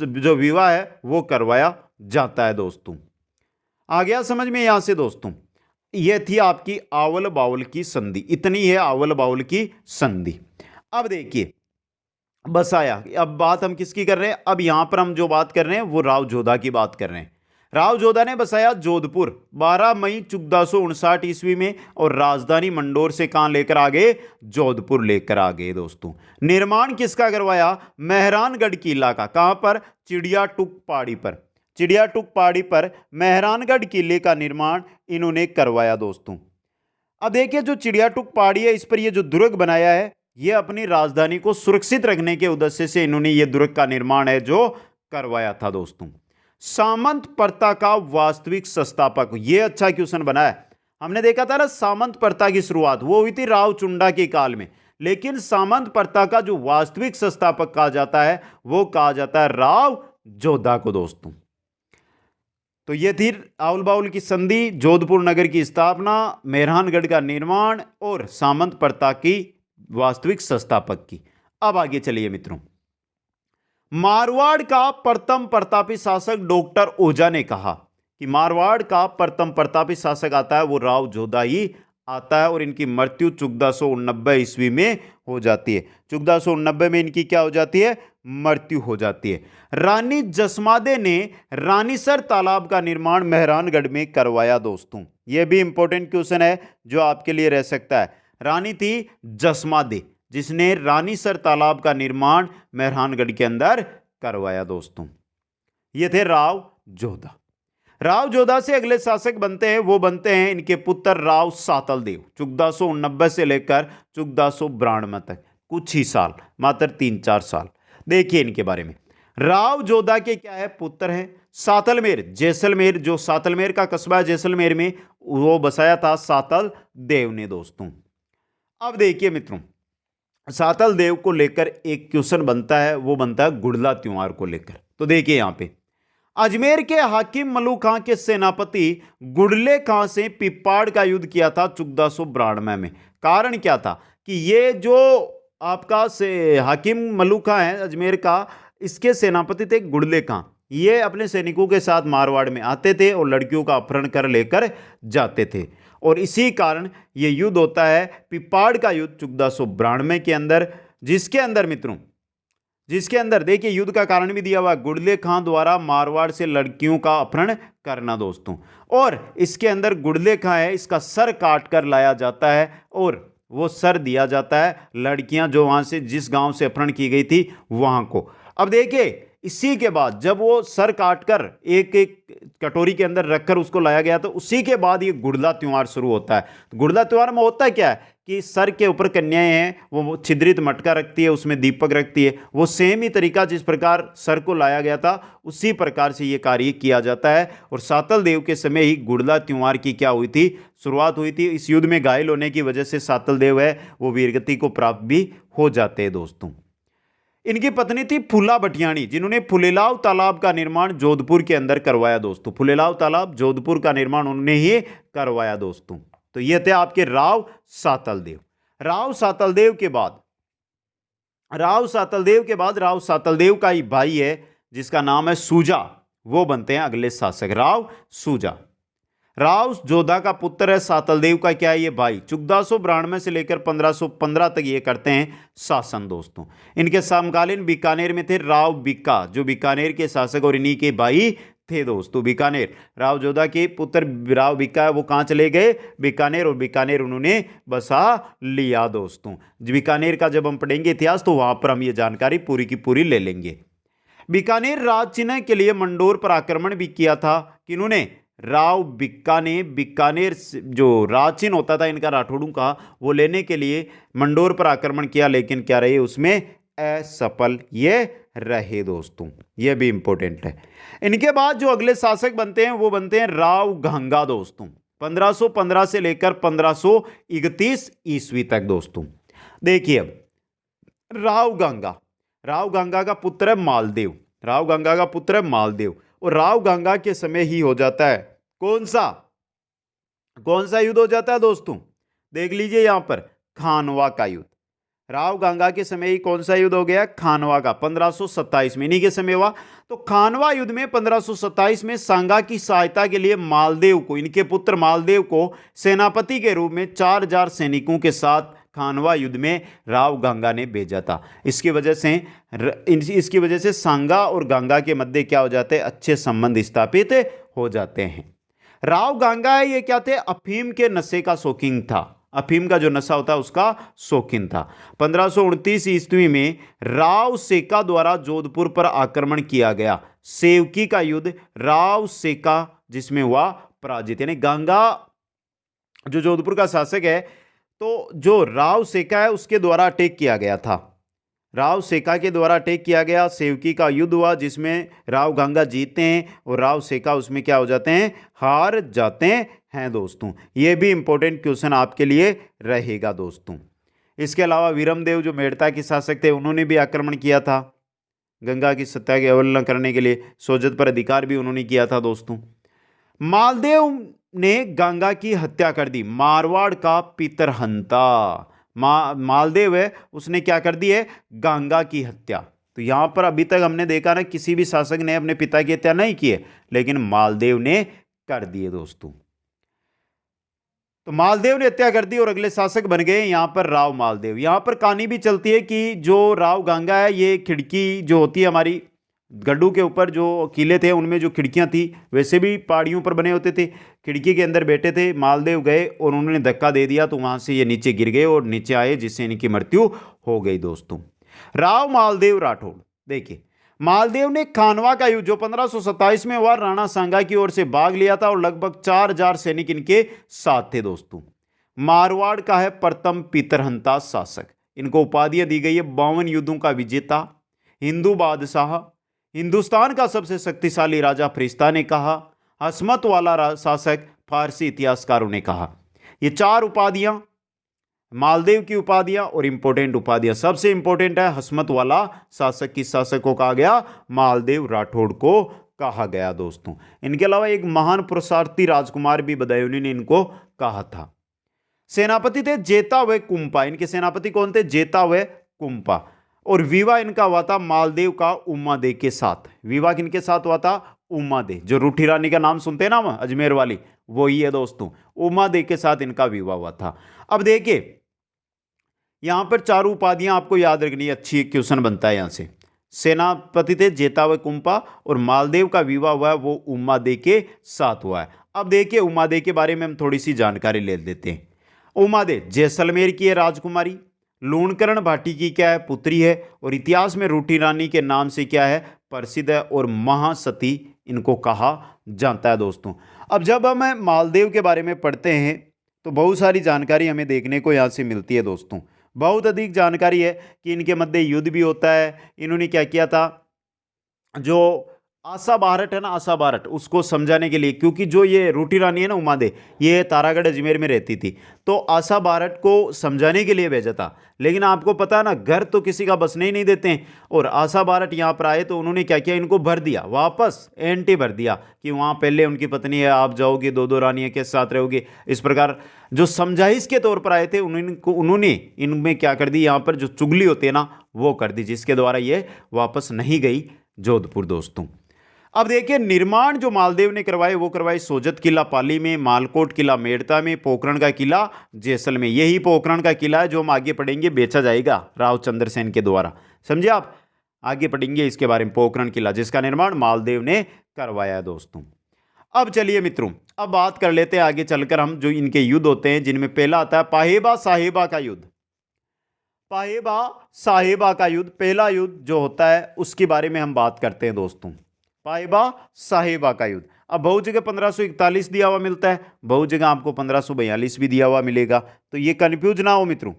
जो विवाह है वो करवाया जाता है दोस्तों। आ गया समझ में यहां से दोस्तों। यह थी आपकी आवल बावल की संधि, इतनी है आवल बावल की संधि। अब देखिए बसाया, अब बात हम किसकी कर रहे हैं, अब यहां पर हम जो बात कर रहे हैं वो राव जोधा की बात कर रहे हैं। राव जोधा ने बसाया जोधपुर 12 मई 1459 ईस्वी में और राजधानी मंडोर से कहां लेकर आ गए, जोधपुर लेकर आ गए दोस्तों। निर्माण किसका करवाया, मेहरानगढ़ किला का। कहां पर, चिड़ियाटुक पहाड़ी पर। चिड़ियाटुक पहाड़ी पर मेहरानगढ़ किले का निर्माण इन्होंने करवाया दोस्तों। अब देखिए जो चिड़ियाटुक पहाड़ी है इस पर ये जो दुर्ग बनाया है ये अपनी राजधानी को सुरक्षित रखने के उद्देश्य से इन्होंने ये दुर्ग का निर्माण है जो करवाया था दोस्तों। सामंत प्रथा का वास्तविक संस्थापक, ये अच्छा क्वेश्चन बना है। हमने देखा था ना सामंत प्रथा की शुरुआत वो हुई थी रावचुंडा के काल में, लेकिन सामंत प्रथा का जो वास्तविक संस्थापक कहा जाता है वो कहा जाता है राव जोधा को दोस्तों। तो ये थी आवल बावल की संधि, जोधपुर नगर की स्थापना, मेहरानगढ़ का निर्माण और सामंत प्रथा की वास्तविक संस्थापक की। अब आगे चलिए मित्रों, मारवाड़ का प्रथम प्रतापी शासक डॉक्टर ओझा ने कहा कि मारवाड़ का प्रथम प्रतापी शासक आता है वो राव जोधा ही आता है और इनकी मृत्यु 1489 ईस्वी में हो जाती है। 1489 में इनकी क्या हो जाती है, मृत्यु हो जाती है। रानी जसमादे ने रानीसर तालाब का निर्माण मेहरानगढ़ में करवाया दोस्तों। यह भी इंपॉर्टेंट क्वेश्चन है जो आपके लिए रह सकता है। रानी थी जसमादे जिसने रानीसर तालाब का निर्माण मेहरानगढ़ के अंदर करवाया दोस्तों। ये थे राव जोधा। राव जोधा से अगले शासक बनते हैं वो बनते हैं इनके पुत्र राव सातल देव। 1489 से लेकर 1492 तक, कुछ ही साल, मात्र 3-4 साल। देखिए इनके बारे में, राव जोधा के क्या है, पुत्र हैं सातलमेर, जैसलमेर, जो सातलमेर का कस्बा है जैसलमेर में, वो बसाया था सातल देव ने दोस्तों। अब देखिए मित्रों, सातल देव को लेकर एक क्वेश्चन बनता है, वो बनता है गुड़ला त्योहार को लेकर। तो देखिए यहाँ पे अजमेर के हाकिम मलूक खां के सेनापति गुड़ले खां से पिपाड़ का युद्ध किया था 1492 में। कारण क्या था कि ये जो आपका से हाकिम मलूक खां है अजमेर का, इसके सेनापति थे गुड़ले खां। ये अपने सैनिकों के साथ मारवाड़ में आते थे और लड़कियों का अपहरण कर लेकर जाते थे, और इसी कारण ये युद्ध होता है पिपाड़ का युद्ध 1492 के अंदर, जिसके अंदर मित्रों, जिसके अंदर देखिए युद्ध का कारण भी दिया हुआ, गुड़ले खां द्वारा मारवाड़ से लड़कियों का अपहरण करना दोस्तों। और इसके अंदर गुड़ले खां है, इसका सर काट कर लाया जाता है और वो सर दिया जाता है लड़कियां जो वहां से, जिस गांव से अपहरण की गई थी वहां को। अब देखिए इसी के बाद जब वो सर काटकर एक एक कटोरी के अंदर रखकर उसको लाया गया, तो उसी के बाद ये गुड़ला त्योहार शुरू होता है। तो गुड़ला त्योहार में होता क्या है कि सर के ऊपर कन्याएं हैं, वो छिद्रित मटका रखती है, उसमें दीपक रखती है। वो सेम ही तरीका जिस प्रकार सर को लाया गया था उसी प्रकार से ये कार्य किया जाता है। और सातल देव के समय ही गुड़ला त्योहार की क्या हुई थी, शुरुआत हुई थी। इस युद्ध में घायल होने की वजह से सातल देव है वो वीरगति को प्राप्त भी हो जाते हैं दोस्तों। इनकी पत्नी थी फूला भटियाणी, जिन्होंने फुलेलाव तालाब का निर्माण जोधपुर के अंदर करवाया दोस्तों। फुलेलाव तालाब जोधपुर का निर्माण उन्होंने ही करवाया दोस्तों। तो ये थे आपके राव सातल देव। राव सातल देव के बाद राव सातल देव का ही भाई है जिसका नाम है सूजा, वो बनते हैं अगले शासक राव सूजा। राव जोधा का पुत्र है, सातल देव का क्या है ये भाई। 1492 से लेकर 1515 तक ये करते हैं शासन दोस्तों। इनके समकालीन बीकानेर में थे राव बिक्का, जो बीकानेर के शासक और इन्हीं के भाई थे दोस्तों। बीकानेर, राव जोधा के पुत्र राव बिक्का है वो कहाँ चले गए, बीकानेर, और बीकानेर उन्होंने बसा लिया दोस्तों। बीकानेर का जब हम पढ़ेंगे इतिहास तो वहां पर हम ये जानकारी पूरी की पूरी ले लेंगे। बीकानेर राज चिन्ह के लिए मंडोर पर आक्रमण भी किया था। किन्होंने, राव बिक्का ने बीकानेर जो राचिन होता था इनका राठौड़ों का, वो लेने के लिए मंडोर पर आक्रमण किया, लेकिन क्या रहे उसमें असफल ये रहे दोस्तों। ये भी इंपॉर्टेंट है। इनके बाद जो अगले शासक बनते हैं वो बनते हैं राव गंगा दोस्तों, 1515 से लेकर 1531 ईस्वी तक दोस्तों। देखिए अब राव गंगा का पुत्र है मालदेव, राव गंगा का पुत्र है मालदेव। और राव गंगा के समय ही हो जाता है कौन सा युद्ध हो जाता है दोस्तों, देख लीजिए यहां पर, खानवा का युद्ध। राव गंगा के समय ही कौन सा युद्ध हो गया, खानवा का, 1527 में, इन्हीं के समय हुआ। तो खानवा युद्ध में 1527 में सांगा की सहायता के लिए मालदेव को, इनके पुत्र मालदेव को सेनापति के रूप में 4000 सैनिकों के साथ खानवा युद्ध में राव गंगा ने भेजा था। इसकी वजह से सांगा और गंगा के मध्य क्या हो जाते हैं, अच्छे संबंध स्थापित हो जाते हैं। राव गंगा है ये क्या थे, अफीम के नशे का शौकीन था, अफीम का जो नशा होता है उसका शौकीन था। 1529 ईस्वी में राव सेका द्वारा जोधपुर पर आक्रमण किया गया। सेवकी का युद्ध राव सेका जिसमें हुआ पराजित, यानी गंगा जो जोधपुर का शासक है, तो जो राव सेका है उसके द्वारा अटैक किया गया था, राव सेका के द्वारा अटैक किया गया। सेवकी का युद्ध हुआ जिसमें राव गंगा जीतते हैं और राव सेका उसमें क्या हो जाते हैं, हार जाते हैं दोस्तों। ये भी इंपॉर्टेंट क्वेश्चन आपके लिए रहेगा दोस्तों। इसके अलावा वीरमदेव जो मेड़ता के शासक थे उन्होंने भी आक्रमण किया था गंगा की सत्ता की अवहेलना करने के लिए, सोजत पर अधिकार भी उन्होंने किया था दोस्तों। मालदेव ने गंगा की हत्या कर दी, मारवाड़ का पितरहंता मालदेव है उसने क्या कर दी है, गंगा की हत्या। तो यहां पर अभी तक हमने देखा ना किसी भी शासक ने अपने पिता की हत्या नहीं की है, लेकिन मालदेव ने कर दी है दोस्तों। तो मालदेव ने हत्या कर दी और अगले शासक बन गए यहां पर राव मालदेव। यहां पर कहानी भी चलती है कि जो राव गंगा है ये खिड़की जो होती है हमारी गड्ढू के ऊपर जो किले थे उनमें जो खिड़कियां थी वैसे भी पहाड़ियों पर बने होते थे, खिड़की के अंदर बैठे थे। मालदेव गए और उन्होंने धक्का दे दिया तो वहां से ये नीचे गिर गए और नीचे आए जिससे इनकी मृत्यु हो गई दोस्तों। राव मालदेव राठौड़, देखिए मालदेव ने खानवा का युद्ध जो 1527 में हुआ राणा सांगा की ओर से भाग लिया था और लगभग 4000 सैनिक इनके साथ थे दोस्तों। मारवाड़ का है प्रथम पितरहंता शासक, इनको उपाधियां दी गई है 52 युद्धों का विजेता, हिंदू बादशाह, हिंदुस्तान का सबसे शक्तिशाली राजा फरिश्ता ने कहा, हसमत वाला शासक फारसी इतिहासकारों ने कहा। ये 4 उपाधियां मालदेव की उपाधियां और इंपॉर्टेंट उपाधियां। सबसे इंपॉर्टेंट है हसमत वाला शासक, किस शासक को कहा गया? मालदेव राठौड़ को कहा गया दोस्तों। इनके अलावा एक महान पुरुषार्थी राजकुमार भी बदायूनी ने इनको कहा था। सेनापति थे जेता व कुंपा। इनके सेनापति कौन थे? जेता व कुंपा। और विवाह इनका हुआ था मालदेव का उम्मादे के साथ। विवाह किनके साथ हुआ था? उम्मादे। जो रूठी रानी का नाम सुनते हैं ना हम, अजमेर वाली, वो ही है दोस्तों। उम्मादे के साथ इनका विवाह हुआ था। अब देखिए यहां पर चारों उपाधियां आपको याद रखनी है, अच्छी क्वेश्चन बनता है यहां से। सेनापति थे जेता व कुंपा और मालदेव का विवाह हुआ है वो उम्मादे के साथ हुआ है। अब देखिए उम्मादे के बारे में हम थोड़ी सी जानकारी ले लेते हैं। उम्मादे जैसलमेर की है राजकुमारी, लूणकरण भाटी की क्या है? पुत्री है, और इतिहास में रूठी रानी के नाम से क्या है? प्रसिद्ध है, और महासती इनको कहा जाता है दोस्तों। अब जब हम मालदेव के बारे में पढ़ते हैं तो बहुत सारी जानकारी हमें देखने को यहाँ से मिलती है दोस्तों। बहुत अधिक जानकारी है कि इनके मध्य युद्ध भी होता है। इन्होंने क्या किया था? जो आशा बारट है ना, आशा बारट, उसको समझाने के लिए, क्योंकि जो ये रूठी रानी है ना उम्मादे, ये तारागढ़ अजमेर में रहती थी, तो आशा बारट को समझाने के लिए भेजा था। लेकिन आपको पता है ना, घर तो किसी का बसने ही नहीं देते हैं। और आशा बारट यहाँ पर आए तो उन्होंने क्या किया? इनको भर दिया वापस, एंटी भर दिया कि वहाँ पहले उनकी पत्नी है, आप जाओगे, दो दो रानियों के साथ रहोगे। इस प्रकार जो समझाइश के तौर पर आए थे उन्होंने इनमें क्या कर दी? यहाँ पर जो चुगली होती है ना वो कर दी, जिसके द्वारा ये वापस नहीं गई जोधपुर दोस्तों। अब देखिए निर्माण जो मालदेव ने करवाए वो करवाए सोजत किला पाली में, मालकोट किला मेड़ता में, पोखरण का किला जैसल में। यही पोखरण का किला है जो हम आगे पढ़ेंगे, बेचा जाएगा राव चंद्र सेन के द्वारा। समझे आप? आगे पढ़ेंगे इसके बारे में, पोखरण किला जिसका निर्माण मालदेव ने करवाया है दोस्तों। अब चलिए मित्रों, अब बात कर लेते हैं आगे चलकर हम जो इनके युद्ध होते हैं, जिनमें पहला आता है पाहेबा साहेबा का युद्ध। पाहेबा साहेबा का युद्ध, पहला युद्ध जो होता है उसके बारे में हम बात करते हैं दोस्तों। पाहेबा साहेबा का युद्ध। अब बहुत जगह 1541 दिया हुआ मिलता है, बहुत जगह आपको 1542 भी दिया हुआ मिलेगा, तो ये कंफ्यूज ना हो मित्रों।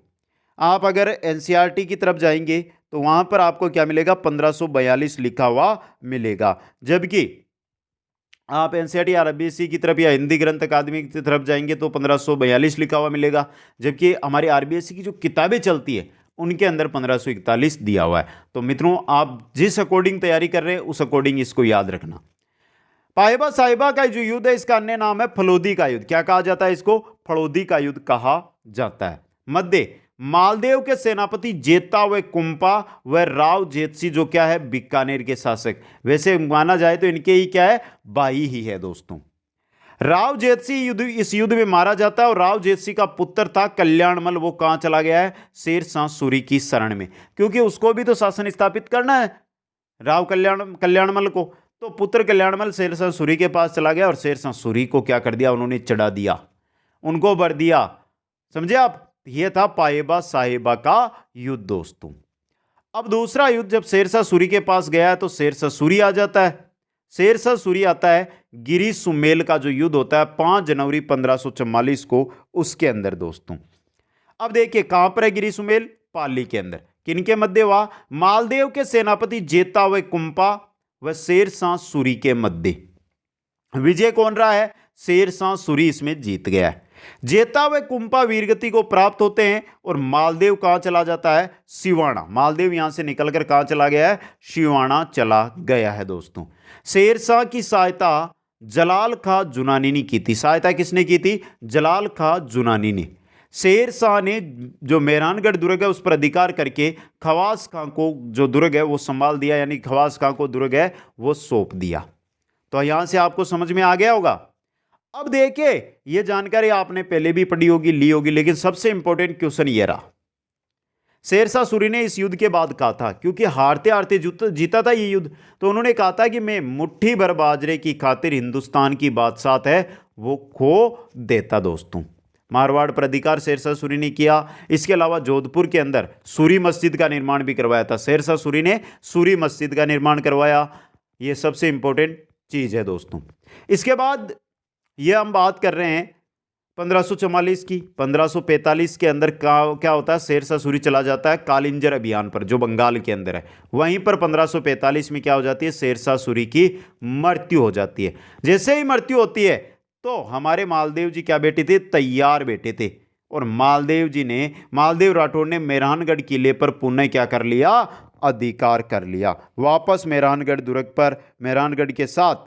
आप अगर एनसीईआरटी की तरफ जाएंगे तो वहां पर आपको क्या मिलेगा? 1542 लिखा हुआ मिलेगा। जबकि आप एनसीईआरटी आरबीएससी की तरफ या हिंदी ग्रंथ अकादमी की तरफ जाएंगे तो 1542 लिखा हुआ मिलेगा। जबकि हमारी आरबीएससी की जो किताबें चलती है उनके अंदर 1541 दिया हुआ है। तो मित्रों आप जिस अकॉर्डिंग तैयारी कर रहे हैं उस अकॉर्डिंग इसको याद रखना। पाहेबा साहिबा का जो युद्ध है इसका अन्य नाम है फलोदी का युद्ध। क्या कहा जाता है इसको? फलोदी का युद्ध कहा जाता है। मध्य मालदेव के सेनापति जेता व कुंपा व राव जेतसी जो क्या है? बीकानेर के शासक। वैसे माना जाए तो इनके ही क्या है? भाई ही है दोस्तों। राव जेतसी इस युद्ध में मारा जाता है और राव जेतसी का पुत्र था कल्याणमल। वो कहां चला गया है? शेरशाह सूरी की शरण में, क्योंकि उसको भी तो शासन स्थापित करना है राव कल्याणमल को। तो पुत्र कल्याणमल शेरशाह सूरी के पास चला गया और शेरशाह सूरी को क्या कर दिया? उन्होंने चढ़ा दिया, उनको भर दिया। समझे आप? यह था पाहेबा साहेबा का युद्ध दोस्तों। अब दूसरा युद्ध जब शेरशाह सूरी के पास गया है तो शेरशाह सूरी आ जाता है। शेरशाह सूरी आता है, गिरी सुमेल का जो युद्ध होता है 5 जनवरी 1544 को, उसके अंदर दोस्तों। अब देखिए कहां पर है गिरी सुमेल? पाली के अंदर। किनके मध्य हुआ? मालदेव के सेनापति जेता व कुंपा व शेरशाह सूरी के मध्य। विजय कौन रहा है? शेरशाह सूरी इसमें जीत गया है। जेता व कुंपा वीरगति को प्राप्त होते हैं और मालदेव कहां चला जाता है? सिवाना। मालदेव यहां से निकलकर कहां चला गया है? सिवाना चला गया है दोस्तों। शेरशाह की सहायता जलाल खां जुनानी ने की थी। सहायता किसने की थी? जलाल खां जुनानी ने। शेरशाह ने जो मेहरानगढ़ दुर्ग है उस पर अधिकार करके खवास खां को जो दुर्ग है वो संभाल दिया, यानी खवास खां को दुर्ग है वो सौंप दिया। तो यहां से आपको समझ में आ गया होगा। अब देखिए ये जानकारी आपने पहले भी पढ़ी होगी, ली होगी, लेकिन सबसे इंपॉर्टेंट क्वेश्चन ये रहा। शेरशाह सूरी ने इस युद्ध के बाद कहा था, क्योंकि हारते हारते जीता था ये युद्ध, तो उन्होंने कहा था कि मैं मुट्ठी भर बाजरे की खातिर हिंदुस्तान की बादशाहत है वो खो देता दोस्तों। मारवाड़ पर अधिकार शेरशाह सूरी ने किया। इसके अलावा जोधपुर के अंदर सूरी मस्जिद का निर्माण भी करवाया था। शेरशाह सूरी ने सूरी मस्जिद का निर्माण करवाया। ये सबसे इंपॉर्टेंट चीज है दोस्तों। इसके बाद ये हम बात कर रहे हैं 1544 की। 1545 के अंदर क्या होता है? शेरशाह सूरी चला जाता है कालिंजर अभियान पर जो बंगाल के अंदर है। वहीं पर 1545 में क्या हो जाती है? शेरशाह सूरी की मृत्यु हो जाती है। जैसे ही मृत्यु होती है तो हमारे मालदेव जी क्या बेटे थे? तैयार बेटे थे। और मालदेव राठौड़ ने मेहरानगढ़ किले पर पुनः क्या कर लिया, अधिकार कर लिया। वापस मेहरानगढ़ दुर्ग पर मेहरानगढ़ के साथ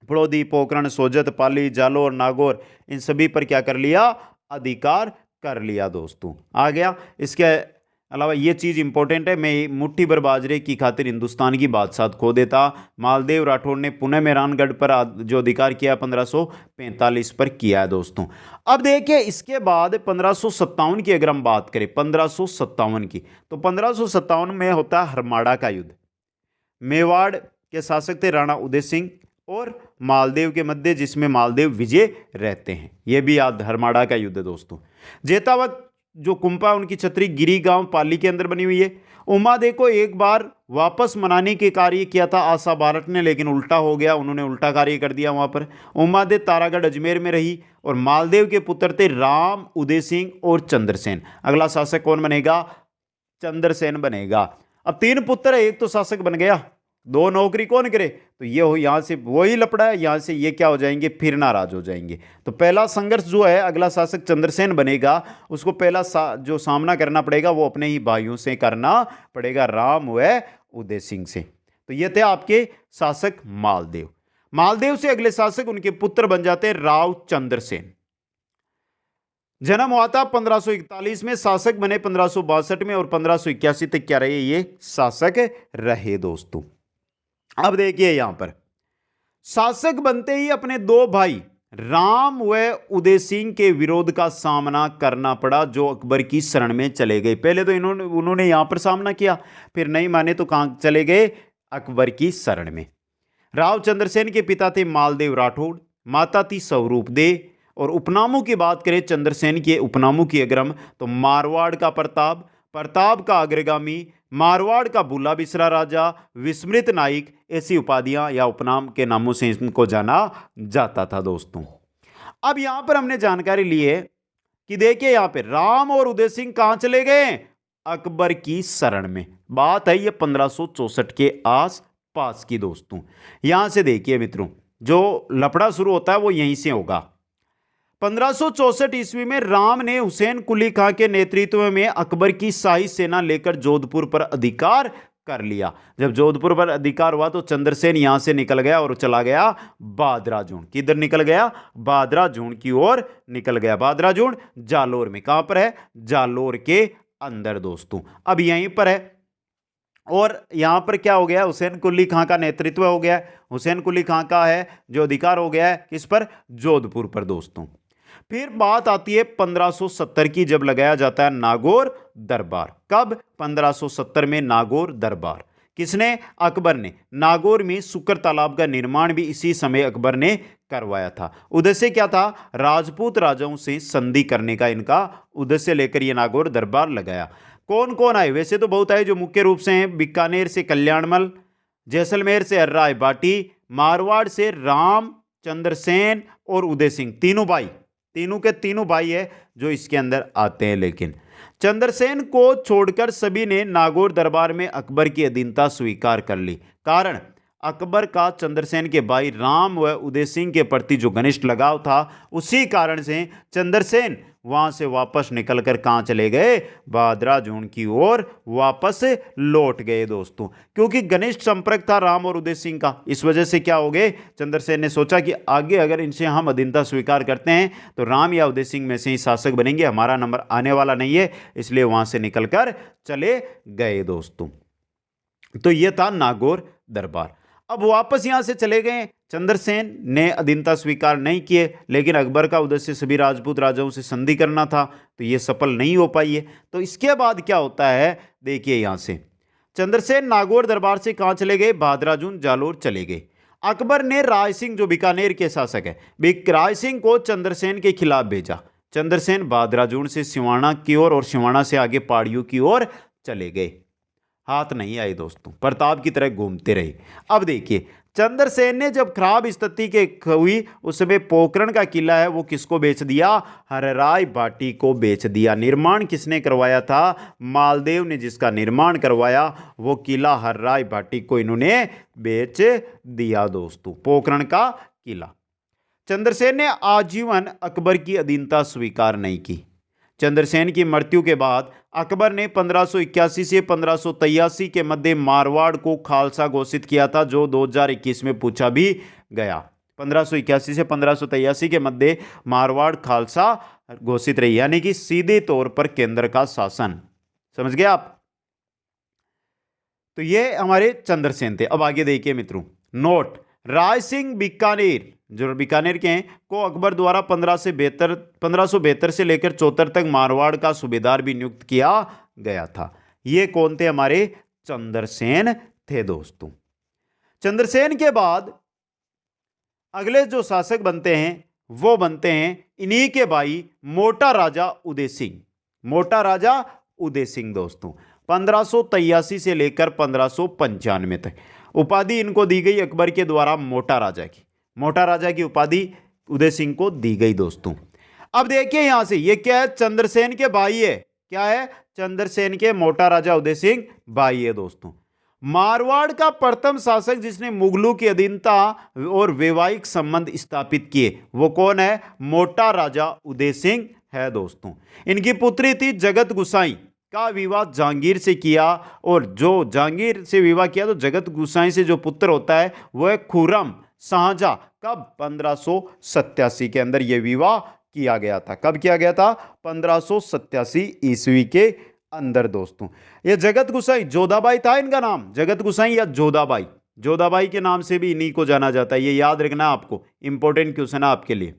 फड़ौदी, पोखरण, सोजत, पाली, जालोर, नागौर, इन सभी पर क्या कर लिया, अधिकार कर लिया दोस्तों। आ गया। इसके अलावा ये चीज़ इंपॉर्टेंट है, मैं मुट्ठी भर बाजरे की खातिर हिंदुस्तान की बादशाहत खो देता। मालदेव राठौड़ ने पुनः मेहरानगढ़ पर जो अधिकार किया 1545 पर किया है दोस्तों। अब देखिए इसके बाद 1557 की अगर हम बात करें, 1557 की, तो 1557 में होता है हरमाड़ा का युद्ध। मेवाड़ के शासक थे राणा उदय सिंह और मालदेव के मध्य, जिसमें मालदेव विजय रहते हैं। यह भी याद, हरमाड़ा का युद्ध दोस्तों। जेतावत जो कुंपा, उनकी छतरी गिरी गांव पाली के अंदर बनी हुई है। उमादे को एक बार वापस मनाने के कार्य किया था आशा बारट ने, लेकिन उल्टा हो गया, उन्होंने उल्टा कार्य कर दिया वहां पर। उमादे तारागढ़ अजमेर में रही और मालदेव के पुत्र थे राम उदय सिंह और चंद्रसेन। अगला शासक कौन बनेगा, चंद्रसेन बनेगा। अब 3 पुत्र है, एक तो शासक बन गया, 2 नौकरी कौन करे, तो ये हो, यहां से वही लपड़ा है, यहां से ये क्या हो जाएंगे, फिर नाराज हो जाएंगे। तो पहला संघर्ष जो है, अगला शासक चंद्रसेन बनेगा, उसको पहला जो सामना करना पड़ेगा वो अपने ही भाइयों से करना पड़ेगा, राम व उदय सिंह से। तो ये थे आपके शासक मालदेव। मालदेव से अगले शासक उनके पुत्र बन जाते हैं राव चंद्रसेन। जन्म हुआ था 1541 में, शासक बने 1562 में और 1581 तक क्या रहे, ये शासक रहे दोस्तों। अब देखिए यहां पर शासक बनते ही अपने 2 भाई राम व उदय सिंह के विरोध का सामना करना पड़ा, जो अकबर की शरण में चले गए। पहले तो उन्होंने यहां पर सामना किया, फिर नहीं माने तो कहां चले गए, अकबर की शरण में। राव चंद्रसेन के पिता थे मालदेव राठौड़, माता थी स्वरूप दे, और उपनामों की बात करें चंद्रसेन के उपनामों की अग्रम, तो मारवाड़ का प्रताप, प्रताप का अग्रगामी, मारवाड़ का बुला बिसरा राजा, विस्मृत नायक, ऐसी उपाधियां या उपनाम के नामों से इनको जाना जाता था दोस्तों। अब यहां पर हमने जानकारी ली है कि देखिए यहां पे राम और उदय सिंह कहां चले गए, अकबर की शरण में। बात है ये 1564 के आस पास की दोस्तों। यहां से देखिए मित्रों, जो लफड़ा शुरू होता है वो यहीं से होगा। 1564 ईस्वी में राम ने हुसैन कुली खां के नेतृत्व में अकबर की शाही सेना लेकर जोधपुर पर अधिकार कर लिया। जब जोधपुर पर अधिकार हुआ तो चंद्रसेन यहां से निकल गया और चला गया बादराजून। किधर निकल गया, बादराजून की ओर निकल गया। बादराजून जालोर में, कहां पर है, जालोर के अंदर दोस्तों। अब यहीं पर है और यहां पर क्या हो गया, हुसैन कुली खां का नेतृत्व हो गया। हुसैन कुली खां का है जो अधिकार हो गया है किस पर, जोधपुर पर दोस्तों। फिर बात आती है 1570 की, जब लगाया जाता है नागौर दरबार। कब, 1570 में नागौर दरबार। किसने, अकबर ने। नागौर में सुकर तालाब का निर्माण भी इसी समय अकबर ने करवाया था। उद्देश्य क्या था, राजपूत राजाओं से संधि करने का इनका उद्देश्य लेकर यह नागौर दरबार लगाया। कौन कौन आए, वैसे तो बहुत आए, जो मुख्य रूप से हैं, बीकानेर से कल्याणमल, जैसलमेर से हर्राय बाटी, मारवाड़ से राम चंद्रसेन और उदय सिंह, तीनों भाई, तीनों के तीनों भाई है जो इसके अंदर आते हैं। लेकिन चंद्रसेन को छोड़कर सभी ने नागौर दरबार में अकबर की अधीनता स्वीकार कर ली। कारण, अकबर का चंद्रसेन के भाई राम व उदय सिंह के प्रति जो घनिष्ठ लगाव था, उसी कारण से चंद्रसेन वहां से वापस निकलकर कहां चले गए, बादराजून की ओर वापस लौट गए दोस्तों। क्योंकि घनिष्ठ संपर्क था राम और उदय सिंह का, इस वजह से क्या हो गए, चंद्रसेन ने सोचा कि आगे अगर इनसे हम अधीनता स्वीकार करते हैं तो राम या उदय सिंह में से ही शासक बनेंगे, हमारा नंबर आने वाला नहीं है, इसलिए वहां से निकलकर चले गए दोस्तों। तो यह था नागौर दरबार। अब वापस यहां से चले गए। चंद्रसेन ने अधीनता स्वीकार नहीं किए, लेकिन अकबर का उद्देश्य सभी राजपूत राजाओं से संधि करना था, तो यह सफल नहीं हो पाई है। तो इसके बाद क्या होता है, देखिए यहां से चंद्रसेन नागौर दरबार से कहां चले गए, बादराजून जालोर चले गए। अकबर ने राय सिंह, जो बीकानेर के शासक है, राय सिंह को चंद्रसेन के खिलाफ भेजा। चंद्रसेन बादराजून से सिवाना की ओर और सिवाना से आगे पहाड़ियों की ओर चले गए। हाथ नहीं आए दोस्तों, प्रताप की तरह घूमते रहे। अब देखिए चंद्रसेन ने जब खराब स्थिति के हुई, उस समय पोखरण का किला है वो किसको बेच दिया, हरराय बाटी को बेच दिया। निर्माण किसने करवाया था, मालदेव ने जिसका निर्माण करवाया, वो किला हरराय बाटी को इन्होंने बेच दिया दोस्तों, पोखरण का किला। चंद्रसेन ने आजीवन अकबर की अधीनता स्वीकार नहीं की। चंद्रसेन की मृत्यु के बाद अकबर ने 1581 से 1583 के मध्य मारवाड़ को खालसा घोषित किया था, जो 2021 में पूछा भी गया। 1581 से 1583 के मध्य मारवाड़ खालसा घोषित रही, यानी कि सीधे तौर पर केंद्र का शासन। समझ गए आप? तो ये हमारे चंद्रसेन थे। अब आगे देखिए मित्रों, नोट, राय सिंह बीकानेर, जो बीकानेर के हैं, को अकबर द्वारा 1572 से लेकर 74 तक मारवाड़ का सूबेदार भी नियुक्त किया गया था। ये कौन थे? हमारे चंद्रसेन थे दोस्तों। चंद्रसेन के बाद अगले जो शासक बनते हैं वो बनते हैं इन्हीं के भाई मोटा राजा उदय सिंह। मोटा राजा उदय सिंह दोस्तों 1583 से लेकर 1595 तक उपाधि इनको दी गई अकबर के द्वारा मोटा राजा की। मोटा राजा की उपाधि उदय सिंह को दी गई दोस्तों। अब देखिए यहां से, ये क्या है? चंद्रसेन के भाई है। क्या है? चंद्रसेन के मोटा राजा उदय सिंह भाई है दोस्तों। मारवाड़ का प्रथम शासक जिसने मुगलों की अधीनता और वैवाहिक संबंध स्थापित किए वो कौन है? मोटा राजा उदय सिंह है दोस्तों। इनकी पुत्री थी जगत गुसाई का विवाह जहांगीर से किया, और जो जहांगीर से विवाह किया तो जगत गुसाई से जो पुत्र होता है वह है खुर्रम शाहजहां का 1587 के अंदर यह विवाह किया गया था। कब किया गया था? 1587 ईस्वी के अंदर दोस्तों। ये जगत गुसाई, जोधाबाई था इनका नाम, जगत गुसाई या जोधाबाई। जोधाबाई के नाम से भी इन्हीं को जाना जाता है, ये याद रखना आपको, इंपॉर्टेंट क्वेश्चन है आपके लिए।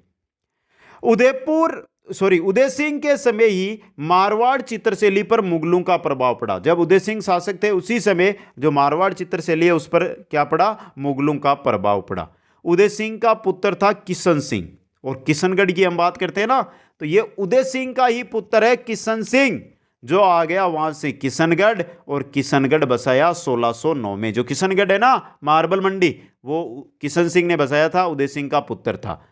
उदय सिंह के समय ही मारवाड़ चित्रशैली पर मुगलों का प्रभाव पड़ा। जब उदय सिंह शासक थे उसी समय जो मारवाड़ चित्रशैली है उस पर क्या पड़ा? मुगलों का प्रभाव पड़ा। उदय सिंह का पुत्र था किशन सिंह, और किशनगढ़ की हम बात करते हैं ना, तो ये उदय सिंह का ही पुत्र है किशन सिंह, जो आ गया वहां से किशनगढ़, और किशनगढ़ बसाया 1609 में। जो किशनगढ़ है ना, मार्बल मंडी, वो किशन सिंह ने बसाया था, उदय सिंह का पुत्र था।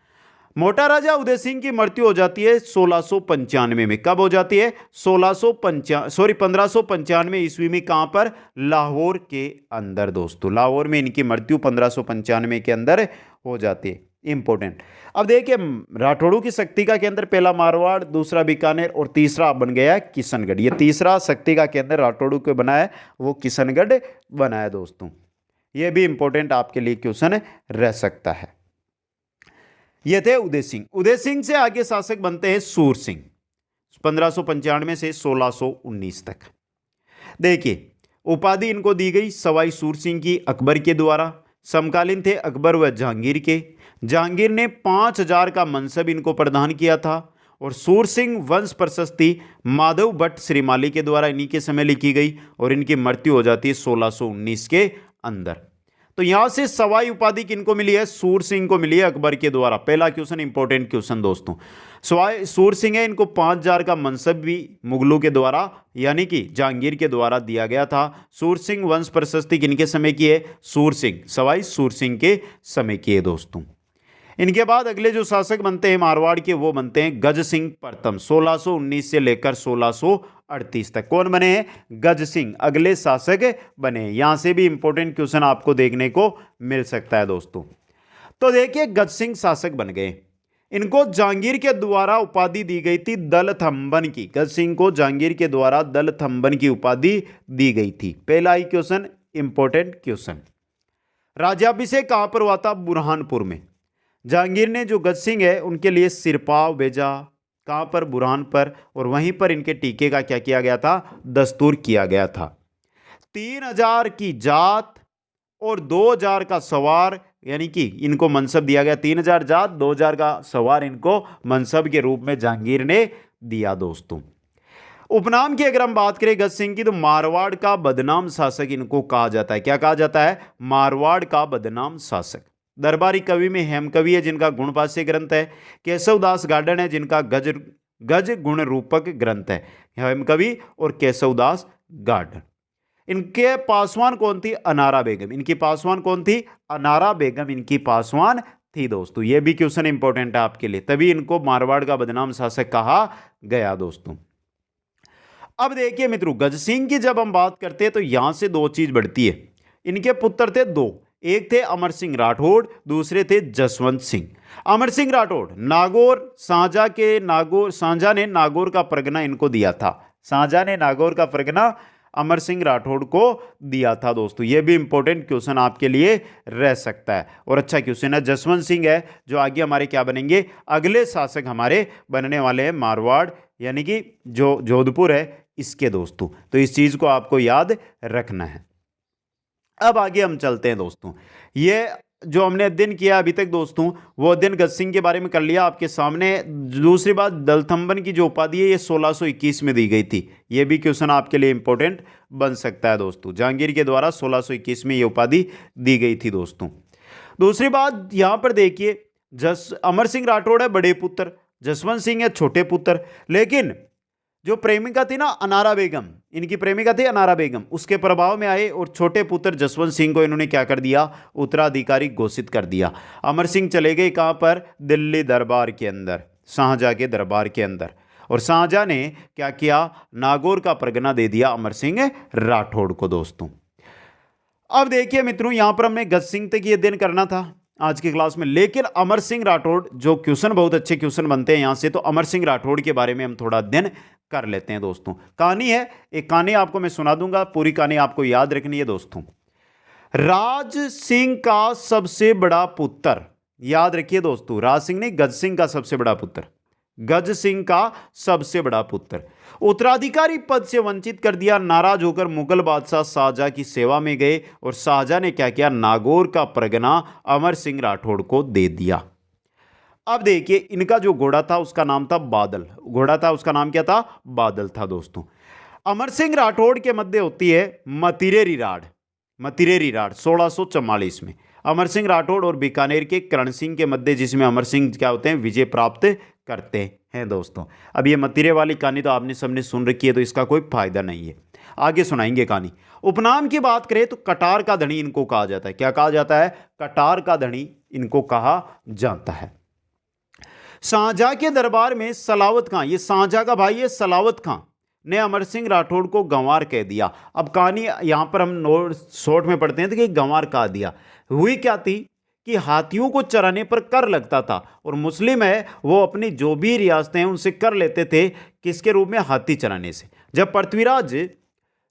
मोटा राजा उदय सिंह की मृत्यु हो जाती है 1695 में। कब हो जाती है? 1595 ईस्वी में। कहां पर? लाहौर के अंदर दोस्तों। लाहौर में इनकी मृत्यु 1595 के अंदर हो जाती है। इंपॉर्टेंट। अब देखिए, राठौड़ों की शक्ति का केंद्र पहला मारवाड़, दूसरा बीकानेर, और तीसरा बन गया किशनगढ़। ये तीसरा शक्ति का केंद्र राठौड़ों को बनाया, वो किशनगढ़ बनाया दोस्तों। ये भी इंपॉर्टेंट आपके लिए क्वेश्चन रह सकता है। ये थे उदय सिंह। उदय सिंह से आगे शासक बनते हैं सूर सिंह, 1595 से 1619 तक। देखिए, उपाधि इनको दी गई सवाई सूर सिंह की अकबर के द्वारा। समकालीन थे अकबर व जहांगीर के। जहांगीर ने 5000 का मनसब इनको प्रदान किया था, और सूर सिंह वंश प्रशस्ति माधव भट्ट श्रीमाली के द्वारा इन्हीं के समय लिखी गई, और इनकी मृत्यु हो जाती है 1619 के अंदर। तो यहां से सवाई उपाधि किनको मिली है? सूर सिंह को मिली है अकबर के द्वारा। पहला क्वेश्चन, इंपॉर्टेंट क्वेश्चन दोस्तों। सवाई सूर सिंह है, इनको 5000 का मनसब भी मुगलों के द्वारा यानी कि जहांगीर के द्वारा दिया गया था। सूर सिंह वंश प्रशस्ति किनके समय की है? सूर सिंह, सवाई सूर सिंह के समय की है दोस्तों। इनके बाद अगले जो शासक बनते हैं मारवाड़ के, वो बनते हैं गज सिंह प्रथम, 1619 से लेकर 1638 तक। कौन बने हैं? गज सिंह अगले शासक बने। यहां से भी इंपॉर्टेंट क्वेश्चन आपको देखने को मिल सकता है दोस्तों। तो देखिए, गज सिंह शासक बन गए। इनको जहांगीर के द्वारा उपाधि दी गई थी दलथंबन की। गज सिंह को जहांगीर के द्वारा दलथंबन की उपाधि दी गई थी। पहला ही क्वेश्चन, इंपॉर्टेंट क्वेश्चन। राज्याभिषेक कहां पर हुआ था? बुरहानपुर में। जहांगीर ने जो गज सिंह है उनके लिए सिरपाव भेजा। कहां पर? बुरहान पर। और वहीं पर इनके टीके का क्या किया गया था? दस्तूर किया गया था। 3000 की जात और 2000 का सवार, यानी कि इनको मनसब दिया गया। 3000 जात, 2000 का सवार इनको मनसब के रूप में जहांगीर ने दिया दोस्तों। उपनाम की अगर हम बात करें गज सिंह की, तो मारवाड़ का बदनाम शासक इनको कहा जाता है। क्या कहा जाता है? मारवाड़ का बदनाम शासक। दरबारी कवि में हेमकवि है जिनका गुणभाष्य ग्रंथ है। केशवदास गार्डन है जिनका गज गुण रूपक ग्रंथ है। हेमकवि और केशवदास गार्डन। इनके पासवान कौन थी? अनारा बेगम। इनकी पासवान कौन थी? अनारा बेगम इनकी पासवान थी दोस्तों। यह भी क्वेश्चन इंपॉर्टेंट है आपके लिए, तभी इनको मारवाड़ का बदनाम शासक कहा गया दोस्तों। अब देखिए मित्रों, गज सिंह की जब हम बात करते हैं तो यहां से दो चीज बढ़ती है। इनके पुत्र थे दो, एक थे अमर सिंह राठौड़, दूसरे थे जसवंत सिंह। अमर सिंह राठौड़ सांझा ने नागौर का परगना इनको दिया था। सांझा ने नागौर का परगना अमर सिंह राठौड़ को दिया था दोस्तों। यह भी इंपॉर्टेंट क्वेश्चन आपके लिए रह सकता है और अच्छा क्वेश्चन है। जसवंत सिंह है जो आगे हमारे क्या बनेंगे, अगले शासक हमारे बनने वाले हैं, मारवाड़ यानी कि जो जोधपुर है इसके दोस्तों। तो इस चीज को आपको याद रखना है। अब आगे हम चलते हैं दोस्तों। ये जो हमने अध्ययन किया अभी तक दोस्तों, वो अध्ययन गज सिंह के बारे में कर लिया आपके सामने। दूसरी बात, दलथम्बन की जो उपाधि है ये 1621 में दी गई थी। ये भी क्वेश्चन आपके लिए इंपॉर्टेंट बन सकता है दोस्तों। जहांगीर के द्वारा 1621 में ये उपाधि दी गई थी दोस्तों। दूसरी बात यहां पर देखिए, अमर सिंह राठौड़ है बड़े पुत्र, जसवंत सिंह है छोटे पुत्र, लेकिन जो प्रेमिका थी ना अनारा बेगम, इनकी प्रेमिका थी अनारा बेगम, उसके प्रभाव में आए और छोटे पुत्र जसवंत सिंह को इन्होंने क्या कर दिया, उत्तराधिकारी घोषित कर दिया। अमर सिंह चले गए कहां पर, दिल्ली दरबार के अंदर, शाहजहां के दरबार के अंदर, और शाहजहां ने क्या किया, नागौर का परगना दे दिया अमर सिंह राठौड़ को दोस्तों। अब देखिए मित्रों, यहां पर हमने गज सिंह तक ये अध्ययन करना था आज की क्लास में, लेकिन अमर सिंह राठौड़ जो क्वेश्चन, बहुत अच्छे क्वेश्चन बनते हैं यहां से, तो अमर सिंह राठौड़ के बारे में हम थोड़ा अध्ययन कर लेते हैं दोस्तों। कहानी है, एक कहानी आपको मैं सुना दूंगा, पूरी कहानी आपको याद रखनी है दोस्तों। राज सिंह का सबसे बड़ा पुत्र, याद रखिए दोस्तों, राज सिंह नहीं, गज सिंह का सबसे बड़ा पुत्र, गज सिंह का सबसे बड़ा पुत्र उत्तराधिकारी पद से वंचित कर दिया। नाराज होकर मुगल बादशाह शाहजहां की सेवा में गए और शाहजहां ने क्या किया, नागौर का परगना अमर सिंह राठौड़ को दे दिया। अब देखिए, इनका जो घोड़ा था उसका नाम था बादल, घोड़ा था उसका नाम क्या था, बादल था दोस्तों। अमर सिंह राठौड़ के मध्य होती है मतिरेरी राड़, मतिरेरी राड़ 1644 में। अमर सिंह राठौड़ और बीकानेर के करण सिंह के मध्य, जिसमें अमर सिंह क्या होते हैं, विजय प्राप्त करते हैं दोस्तों। अब ये मतिरे वाली कहानी तो आपने सबने सुन रखी है, तो इसका कोई फायदा नहीं है, आगे सुनाएंगे कहानी। उपनाम की बात करें तो कटार का धनी इनको कहा जाता है। क्या कहा जाता है, कटार का धनी इनको कहा जाता है। शाहजहां के दरबार में सलावत खां, ये शाहजहां का भाई है सलावत खां, ने अमर सिंह राठौड़ को गंवार कह दिया। अब कहानी यहां पर हम नोट शॉर्ट में पढ़ते हैं तो कि गंवार कहा दिया। हुई क्या थी कि हाथियों को चराने पर कर लगता था, और मुस्लिम है वो अपनी जो भी रियासतें हैं उनसे कर लेते थे, किसके रूप में, हाथी चराने से।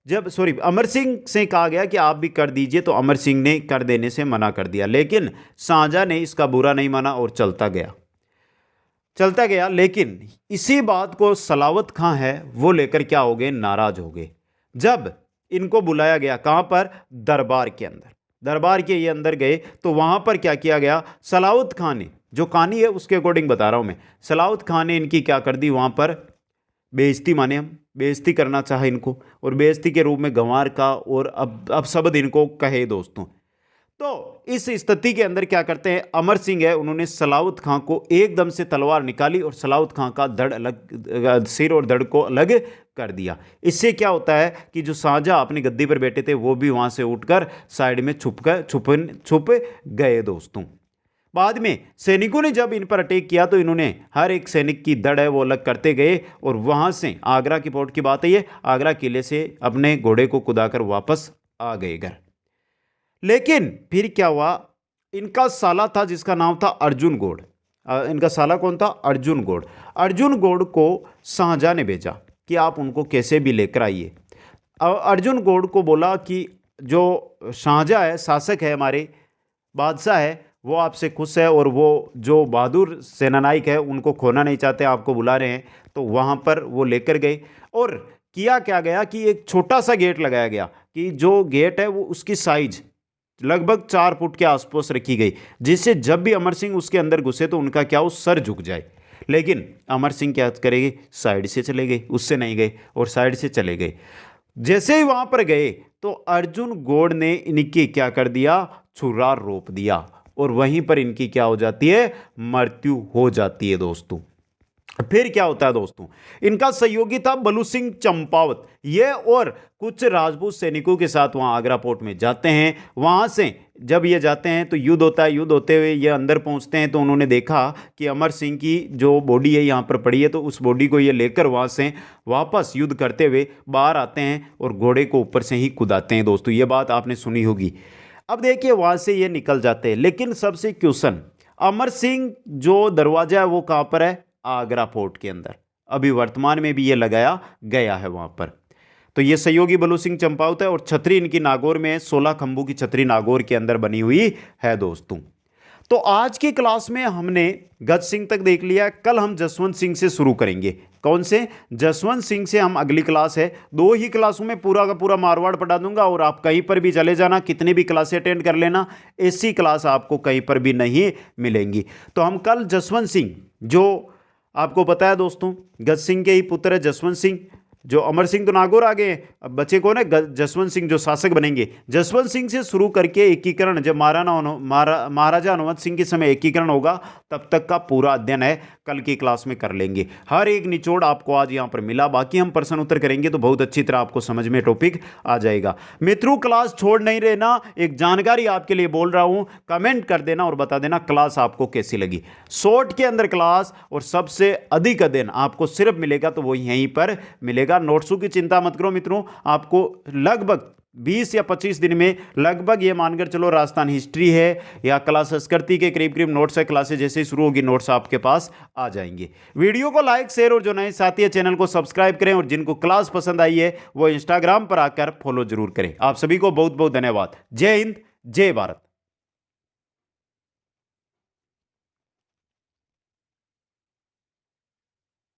जब अमर सिंह से कहा गया कि आप भी कर दीजिए, तो अमर सिंह ने कर देने से मना कर दिया, लेकिन शाहजहां ने इसका बुरा नहीं माना और चलता गया। लेकिन इसी बात को सलावत खां है वो लेकर क्या हो गए, नाराज हो गए। जब इनको बुलाया गया कहां पर, दरबार के अंदर, दरबार के ये अंदर गए, तो वहां पर क्या किया गया, सलावत खां ने, जो कहानी है उसके अकॉर्डिंग बता रहा हूं मैं, सलावत खां ने इनकी क्या कर दी, वहां पर बेइज्जती, माने हम बेइज्जती करना चाहे इनको, और बेइज्जती के रूप में गंवार का और अब शब्द इनको कहे दोस्तों। तो इस स्थिति के अंदर क्या करते हैं, अमर सिंह है उन्होंने सलावत खां को एकदम से तलवार निकाली और सलावत खां का धड़ अलग, सिर और धड़ को अलग कर दिया। इससे क्या होता है कि जो शाहजहां अपनी गद्दी पर बैठे थे वो भी वहां से उठकर साइड में छुप गए दोस्तों। बाद में सैनिकों ने जब इन पर अटैक किया तो इन्होंने हर एक सैनिक की धड़ है वो अलग करते गए, और वहां से आगरा की पोर्ट की बात है ये, आगरा किले से अपने घोड़े को कुदाकर वापस आ गए घर। लेकिन फिर क्या हुआ, इनका साला था जिसका नाम था अर्जुन गौड़। इनका साला कौन था, अर्जुन गौड़। अर्जुन गौड़ को शाहजहां ने भेजा कि आप उनको कैसे भी लेकर आइए। अर्जुन गौड़ को बोला कि जो शाहजहां है, शासक है, हमारे बादशाह है, वो आपसे खुश है, और वो जो बहादुर सेनानायक है उनको खोना नहीं चाहते, आपको बुला रहे हैं। तो वहाँ पर वो लेकर गए, और किया क्या गया कि एक छोटा सा गेट लगाया गया, कि जो गेट है वो उसकी साइज लगभग 4 फुट के आसपास रखी गई, जिससे जब भी अमर सिंह उसके अंदर घुसे तो उनका क्या, वो सर झुक जाए। लेकिन अमर सिंह क्या करेंगे, साइड से चले गए, उससे नहीं गए, और साइड से चले गए। जैसे ही वहां पर गए तो अर्जुन गौड़ ने इनकी क्या कर दिया, छुरा रोप दिया, और वहीं पर इनकी क्या हो जाती है, मृत्यु हो जाती है दोस्तों। फिर क्या होता है दोस्तों, इनका सहयोगी था बलू सिंह चंपावत, ये और कुछ राजपूत सैनिकों के साथ वहां आगरा पोर्ट में जाते हैं। वहां से जब ये जाते हैं तो युद्ध होता है, युद्ध होते हुए ये अंदर पहुंचते हैं, तो उन्होंने देखा कि अमर सिंह की जो बॉडी है यहाँ पर पड़ी है, तो उस बॉडी को ये लेकर वहां से वापस युद्ध करते हुए बाहर आते हैं और घोड़े को ऊपर से ही कुदाते हैं दोस्तों। ये बात आपने सुनी होगी। अब देखिए वहां से ये निकल जाते हैं, लेकिन सबसे क्वेश्चन, अमर सिंह जो दरवाजा है वो कहां पर है? आगरा फोर्ट के अंदर। अभी वर्तमान में भी ये लगाया गया है वहां पर। तो ये सहयोगी बलू सिंह चंपावत है और छतरी इनकी नागौर में है, 16 खंभों की छतरी नागौर के अंदर बनी हुई है दोस्तों। तो आज की क्लास में हमने गज सिंह तक देख लिया। कल हम जसवंत सिंह से शुरू करेंगे। कौन से? जसवंत सिंह से हम अगली क्लास है। 2 ही क्लासों में पूरा का पूरा मारवाड़ पढ़ा दूंगा और आप कहीं पर भी चले जाना, कितनी भी क्लासें अटेंड कर लेना, ऐसी क्लास आपको कहीं पर भी नहीं मिलेंगी। तो हम कल जसवंत सिंह, जो आपको पता है दोस्तों गज सिंह के ही पुत्र है जसवंत सिंह, जो अमर सिंह तो नागौर आ गए, अब बचे कौन है? जसवंत सिंह जो शासक बनेंगे। जसवंत सिंह से शुरू करके एकीकरण, जब महाराजा हनुमंत सिंह के समय एकीकरण होगा तब तक का पूरा अध्ययन है, कल की क्लास में कर लेंगे। हर एक निचोड़ आपको आज यहां पर मिला, बाकी हम प्रश्न उत्तर करेंगे तो बहुत अच्छी तरह आपको समझ में टॉपिक आ जाएगा। मित्रों क्लास छोड़ नहीं रहना, एक जानकारी आपके लिए बोल रहा हूं, कमेंट कर देना और बता देना क्लास आपको कैसी लगी। शॉर्ट के अंदर क्लास और सबसे अधिक अध्ययन आपको सिर्फ मिलेगा तो वो यहीं पर मिलेगा। नोट्सों की चिंता मत करो मित्रों, आपको लगभग 20 या 25 दिन में लगभग ये मानकर चलो राजस्थान हिस्ट्री है या कला संस्कृति के करीब करीब नोट्स है, क्लासेस जैसे ही शुरू होगी नोट्स आपके पास आ जाएंगे। वीडियो को लाइक शेयर और जो नए साथी है चैनल को सब्सक्राइब करें और जिनको क्लास पसंद आई है वो इंस्टाग्राम पर आकर फॉलो जरूर करें। आप सभी को बहुत बहुत धन्यवाद। जय हिंद, जय भारत।